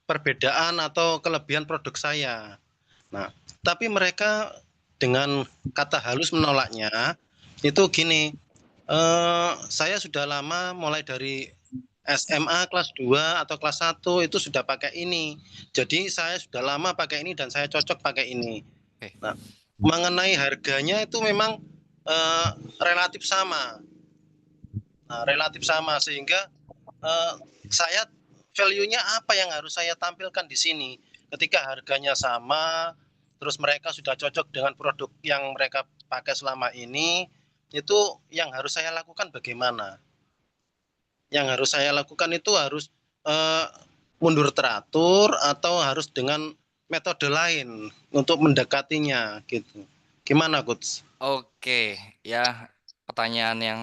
Speaker 8: perbedaan atau kelebihan produk saya. Nah, tapi mereka dengan kata halus menolaknya itu gini, saya sudah lama mulai dari SMA kelas 2 atau kelas 1 itu sudah pakai ini. Jadi saya sudah lama pakai ini dan saya cocok pakai ini.
Speaker 1: Oke.
Speaker 8: Nah, mengenai harganya itu memang relatif sama. Nah, relatif sama sehingga saya value-nya apa yang harus saya tampilkan di sini. Ketika harganya sama, terus mereka sudah cocok dengan produk yang mereka pakai selama ini, itu yang harus saya lakukan bagaimana? Yang harus saya lakukan itu harus mundur teratur atau harus dengan metode lain untuk mendekatinya gitu. Gimana, Coach?
Speaker 1: Oke, ya pertanyaan yang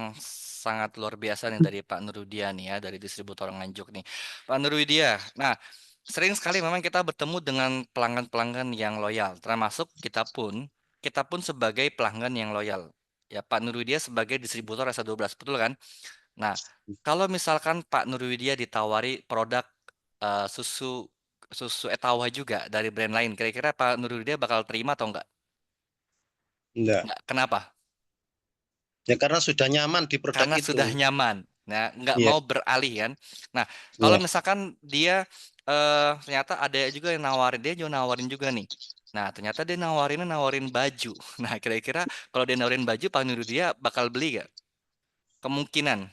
Speaker 1: sangat luar biasa nih dari Pak Nurudia nih ya, dari distributor Nganjuk nih. Pak Nurudia, nah sering sekali memang kita bertemu dengan pelanggan-pelanggan yang loyal, termasuk kita pun sebagai pelanggan yang loyal. Ya, Pak Nurudia sebagai distributor S12, betul kan? Nah, kalau misalkan Pak Nurwidia ditawari produk susu susu Etawa juga dari brand lain, kira-kira Pak Nurwidia bakal terima atau enggak?
Speaker 8: Enggak.
Speaker 1: Enggak. Kenapa?
Speaker 8: Ya karena sudah nyaman di produk
Speaker 1: Karena
Speaker 8: itu.
Speaker 1: sudah nyaman. Nah, nggak
Speaker 8: Iya,
Speaker 1: mau beralih kan. Nah, kalau
Speaker 8: iya.
Speaker 1: misalkan dia ternyata ada juga yang nawarin, dia juga nawarin juga nih. Nah, ternyata dia nawarin baju. Nah, kira-kira kalau dia nawarin baju, Pak Nurwidia bakal beli gak? Kemungkinan.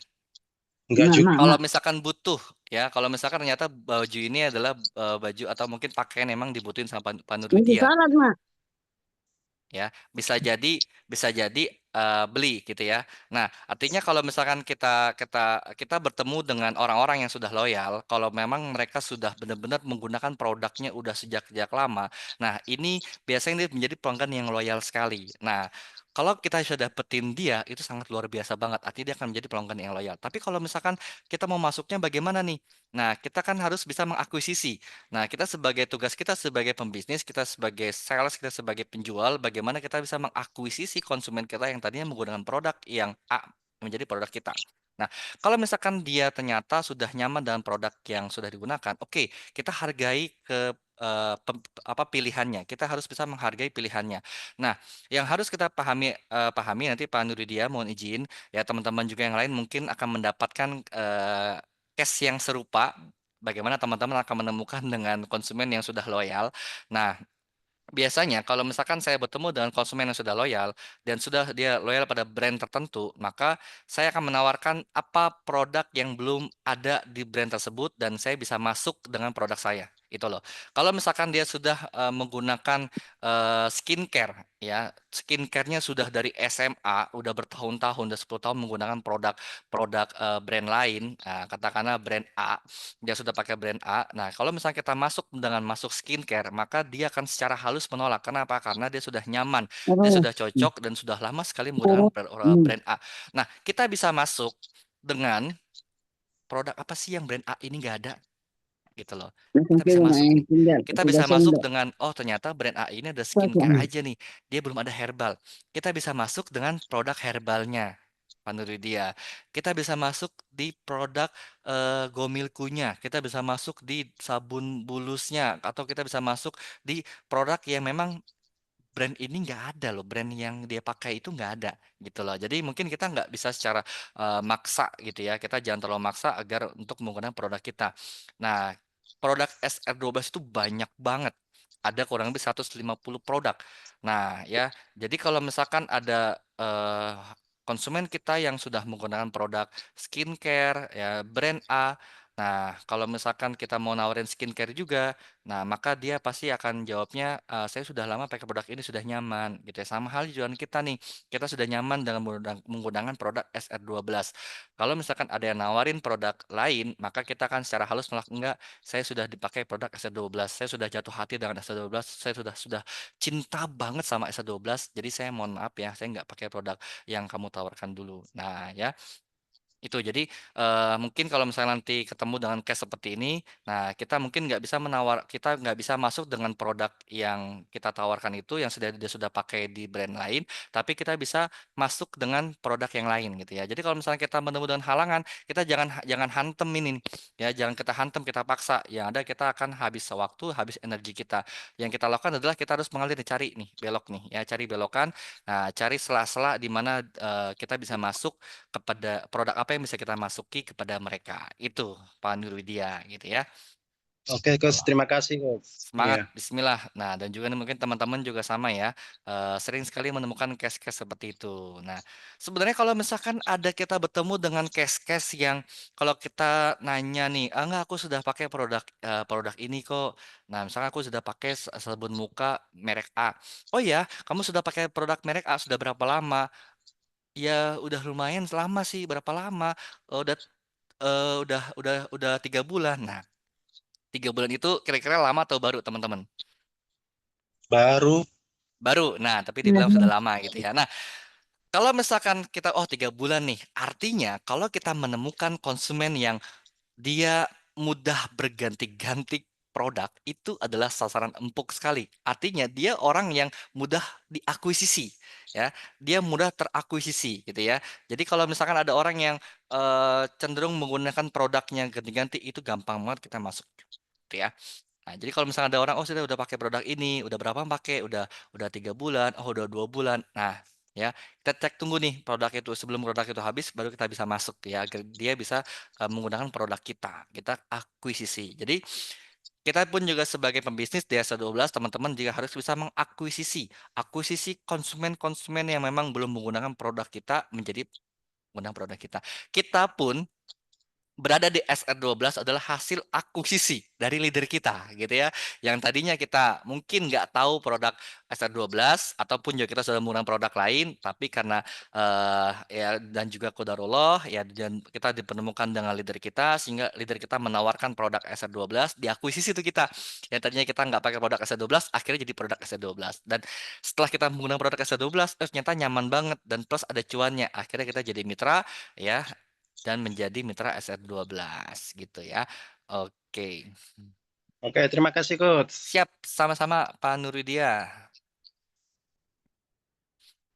Speaker 8: Enggak juga.
Speaker 1: Kalau misalkan butuh ya, kalau misalkan ternyata baju ini adalah baju atau mungkin pakaian emang dibutuhin sama Pak Nurwidia. Ya bisa jadi beli gitu ya. Nah, artinya kalau misalkan kita bertemu dengan orang-orang yang sudah loyal, kalau memang mereka sudah benar-benar menggunakan produknya udah sejak lama, nah ini biasanya dia menjadi pelanggan yang loyal sekali. Nah, kalau kita sudah dapetin dia itu sangat luar biasa banget, artinya dia akan menjadi pelanggan yang loyal. Tapi kalau misalkan kita mau masuknya bagaimana nih? Nah, kita kan harus bisa mengakuisisi. Nah, tugas kita sebagai pembisnis, kita sebagai sales, kita sebagai penjual, bagaimana kita bisa mengakuisisi konsumen kita yang tadinya menggunakan produk yang A menjadi produk kita. Nah, kalau misalkan dia ternyata sudah nyaman dengan produk yang sudah digunakan, oke, kita hargai pilihannya. Kita harus bisa menghargai pilihannya. Nah, yang harus kita pahami nanti Pak Nuridia mohon izin ya teman-teman juga yang lain mungkin akan mendapatkan case yang serupa bagaimana teman-teman akan menemukan dengan konsumen yang sudah loyal. Nah, biasanya kalau misalkan saya bertemu dengan konsumen yang sudah loyal dan sudah dia loyal pada brand tertentu, maka saya akan menawarkan apa produk yang belum ada di brand tersebut dan saya bisa masuk dengan produk saya. Itu loh. Kalau misalkan dia sudah menggunakan skincare, ya skincare-nya sudah dari SMA, udah bertahun-tahun, udah 10 tahun menggunakan produk brand lain, katakanlah brand A, dia sudah pakai brand A. Nah, kalau misalnya kita masuk dengan masuk skincare, maka dia akan secara halus menolak. Kenapa? Karena dia sudah nyaman, dia sudah cocok dan sudah lama sekali menggunakan brand A. Nah, kita bisa masuk dengan produk apa sih yang brand A ini nggak ada? Gitu loh. Kita bisa masuk nih. Kita bisa masuk dengan, oh ternyata brand A ini ada skincare aja nih. Dia belum ada herbal. Kita bisa masuk dengan produk herbalnya. Menurut dia, kita bisa masuk di produk Gomilkunya, kita bisa masuk di sabun bulusnya, atau kita bisa masuk di produk yang memang brand ini nggak ada loh, brand yang dia pakai itu nggak ada gitu loh. Jadi mungkin kita nggak bisa secara maksa gitu ya, kita jangan terlalu maksa agar untuk menggunakan produk kita. Nah, produk SR12 itu banyak banget. Ada kurang lebih 150 produk. Nah, ya, jadi kalau misalkan ada konsumen kita yang sudah menggunakan produk skincare, ya brand A, nah kalau misalkan kita mau nawarin skincare juga, nah, maka dia pasti akan jawabnya, saya sudah lama pakai produk ini, sudah nyaman, gitu ya. Sama hal juga kita nih, kita sudah nyaman dengan menggunakan produk SR12. Kalau misalkan ada yang nawarin produk lain, maka kita akan secara halus menolak, enggak, saya sudah dipakai produk SR12, saya sudah jatuh hati dengan SR12, saya sudah cinta banget sama SR12, jadi saya mohon maaf ya, saya nggak pakai produk yang kamu tawarkan dulu. Nah, ya. Itu jadi mungkin kalau misalnya nanti ketemu dengan case seperti ini, nah kita mungkin kita nggak bisa masuk dengan produk yang kita tawarkan itu yang sudah dia sudah pakai di brand lain, tapi kita bisa masuk dengan produk yang lain gitu ya. Jadi kalau misalnya kita menemu dengan halangan, kita jangan hantem ini nih, ya jangan kita hantem, kita paksa. Yang ada kita akan habis waktu, habis energi kita. Yang kita lakukan adalah kita harus mengalir nih, cari nih belok nih, ya cari belokan. Nah, cari sela-sela di mana kita bisa masuk kepada produk apa yang bisa kita masuki kepada mereka. Itu Pak Nurwidia gitu ya.
Speaker 8: Oke, Coach, terima kasih, Coach.
Speaker 1: Semangat,
Speaker 8: Iya.
Speaker 1: bismillah. Nah, dan juga mungkin teman-teman juga sama ya, sering sekali menemukan case-case seperti itu. Nah, sebenarnya kalau misalkan ada kita bertemu dengan case-case yang kalau kita nanya nih, ah enggak aku sudah pakai produk ini kok. Nah, misalkan aku sudah pakai sabun muka merek A. Oh ya, kamu sudah pakai produk merek A sudah berapa lama? Ya udah lumayan lama sih, berapa lama? Udah 3 bulan. Nah, 3 bulan itu kira-kira lama atau baru teman-teman?
Speaker 8: Baru.
Speaker 1: Baru. Nah, tapi dibilang sudah lama gitu ya. Nah, kalau misalkan kita 3 bulan nih, artinya kalau kita menemukan konsumen yang dia mudah berganti-ganti produk, itu adalah sasaran empuk sekali. Artinya dia orang yang mudah diakuisisi, ya. Dia mudah terakuisisi gitu ya. Jadi kalau misalkan ada orang yang cenderung menggunakan produknya ganti-ganti, itu gampang banget kita masuk gitu ya. Nah, jadi kalau misalnya ada orang, oh sudah pakai produk ini, udah berapa pakai, udah 3 bulan, oh udah 2 bulan. Nah, ya kita cek tunggu nih produk itu sebelum produk itu habis, baru kita bisa masuk ya, agar dia bisa menggunakan produk kita akuisisi. Jadi kita pun juga sebagai pembisnis di SA12, teman-teman juga harus bisa akuisisi konsumen-konsumen yang memang belum menggunakan produk kita menjadi menggunakan produk kita. Kita pun berada di SR12 adalah hasil akuisisi dari leader kita gitu ya. Yang tadinya kita mungkin nggak tahu produk SR12 ataupun juga kita sudah menggunakan produk lain, tapi karena ya dan juga qadarullah ya dan kita dipertemukan dengan leader kita sehingga leader kita menawarkan produk SR12 diakuisisi itu kita. Yang tadinya kita nggak pakai produk SR12 akhirnya jadi produk SR12. Dan setelah kita menggunakan produk SR12 ternyata nyaman banget dan plus ada cuannya. Akhirnya kita jadi mitra ya dan menjadi mitra SR12 gitu ya. Oke.
Speaker 8: Oke, terima kasih Coach.
Speaker 1: Siap, sama-sama Pak Nuridia.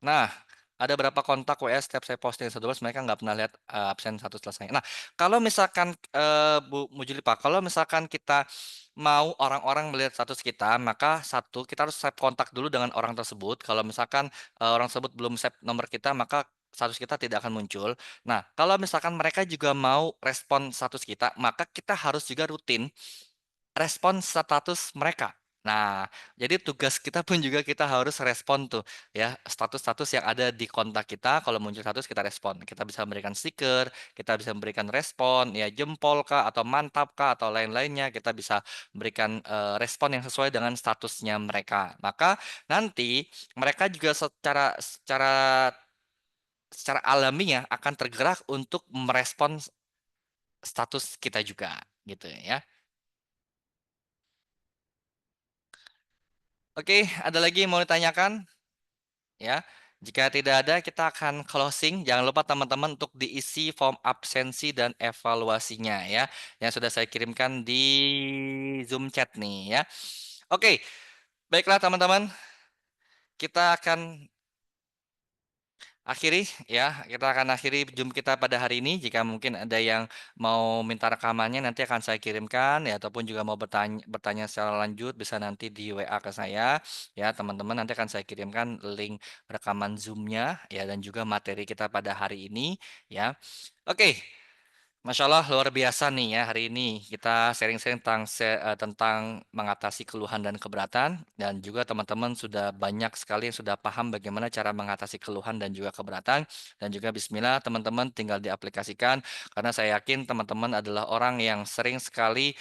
Speaker 1: Nah, ada berapa kontak WA setiap saya posting SR12 mereka nggak pernah lihat absen satu selesai. Nah, kalau misalkan Bu Mujulipah, kalau misalkan kita mau orang-orang melihat status kita, maka satu kita harus save kontak dulu dengan orang tersebut. Kalau misalkan orang tersebut belum save nomor kita, maka status kita tidak akan muncul. Nah, kalau misalkan mereka juga mau respon status kita, maka kita harus juga rutin respon status mereka. Nah, jadi tugas kita pun juga kita harus respon tuh ya status-status yang ada di kontak kita. Kalau muncul status kita respon. Kita bisa memberikan stiker, kita bisa memberikan respon ya jempol kah atau mantap kah atau lain-lainnya. Kita bisa memberikan respon yang sesuai dengan statusnya mereka. Maka nanti mereka juga secara alamiah akan tergerak untuk merespon status kita juga gitu ya. Oke, ada lagi yang mau ditanyakan? Ya, jika tidak ada, kita akan closing. Jangan lupa teman-teman untuk diisi form absensi dan evaluasinya ya, yang sudah saya kirimkan di Zoom chat nih ya. Oke, baiklah teman-teman, kita akan akhiri Zoom kita pada hari ini. Jika mungkin ada yang mau minta rekamannya nanti akan saya kirimkan ya ataupun juga mau bertanya secara lanjut bisa nanti di WA ke saya ya teman-teman nanti akan saya kirimkan link rekaman Zoom-nya ya dan juga materi kita pada hari ini ya. Oke. Masya Allah luar biasa nih ya hari ini kita sharing-sharing tentang mengatasi keluhan dan keberatan dan juga teman-teman sudah banyak sekali yang sudah paham bagaimana cara mengatasi keluhan dan juga keberatan dan juga Bismillah teman-teman tinggal diaplikasikan karena saya yakin teman-teman adalah orang yang sering sekali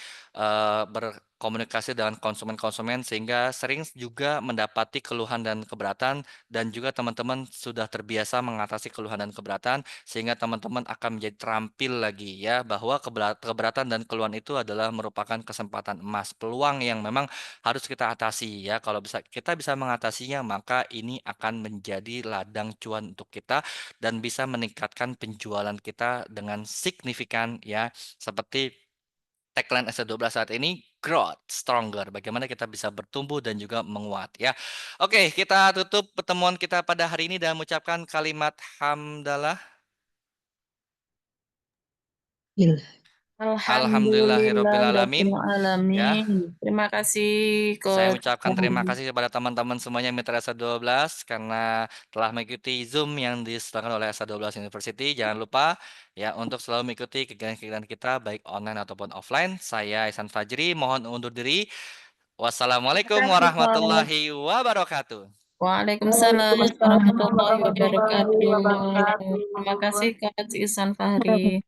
Speaker 1: berkomunikasi dengan konsumen-konsumen sehingga sering juga mendapati keluhan dan keberatan dan juga teman-teman sudah terbiasa mengatasi keluhan dan keberatan sehingga teman-teman akan menjadi terampil lagi ya bahwa keberatan dan keluhan itu adalah merupakan kesempatan emas, peluang yang memang harus kita atasi ya. Kalau kita bisa mengatasinya, maka ini akan menjadi ladang cuan untuk kita dan bisa meningkatkan penjualan kita dengan signifikan ya. Seperti tagline S12 saat ini growth stronger. Bagaimana kita bisa bertumbuh dan juga menguat ya. Oke, kita tutup pertemuan kita pada hari ini dan mengucapkan kalimat hamdalah. Alhamdulillahirobbilalamin. Ya.
Speaker 7: Terima kasih
Speaker 1: Saya
Speaker 7: Coach.
Speaker 1: ucapkan terima kasih kepada teman-teman semuanya Mitra SA12 karena telah mengikuti Zoom yang diselenggarakan oleh SA12 University. Jangan lupa ya untuk selalu mengikuti kegiatan-kegiatan kita baik online ataupun offline. Saya Ihsan Fajri, mohon undur diri. Wassalamualaikum
Speaker 7: Terima kasih,
Speaker 1: warahmatullahi wabarakatuh.
Speaker 7: Waalaikumsalam warahmatullahi wabarakatuh. Terima kasih Coach Ihsan Fahri.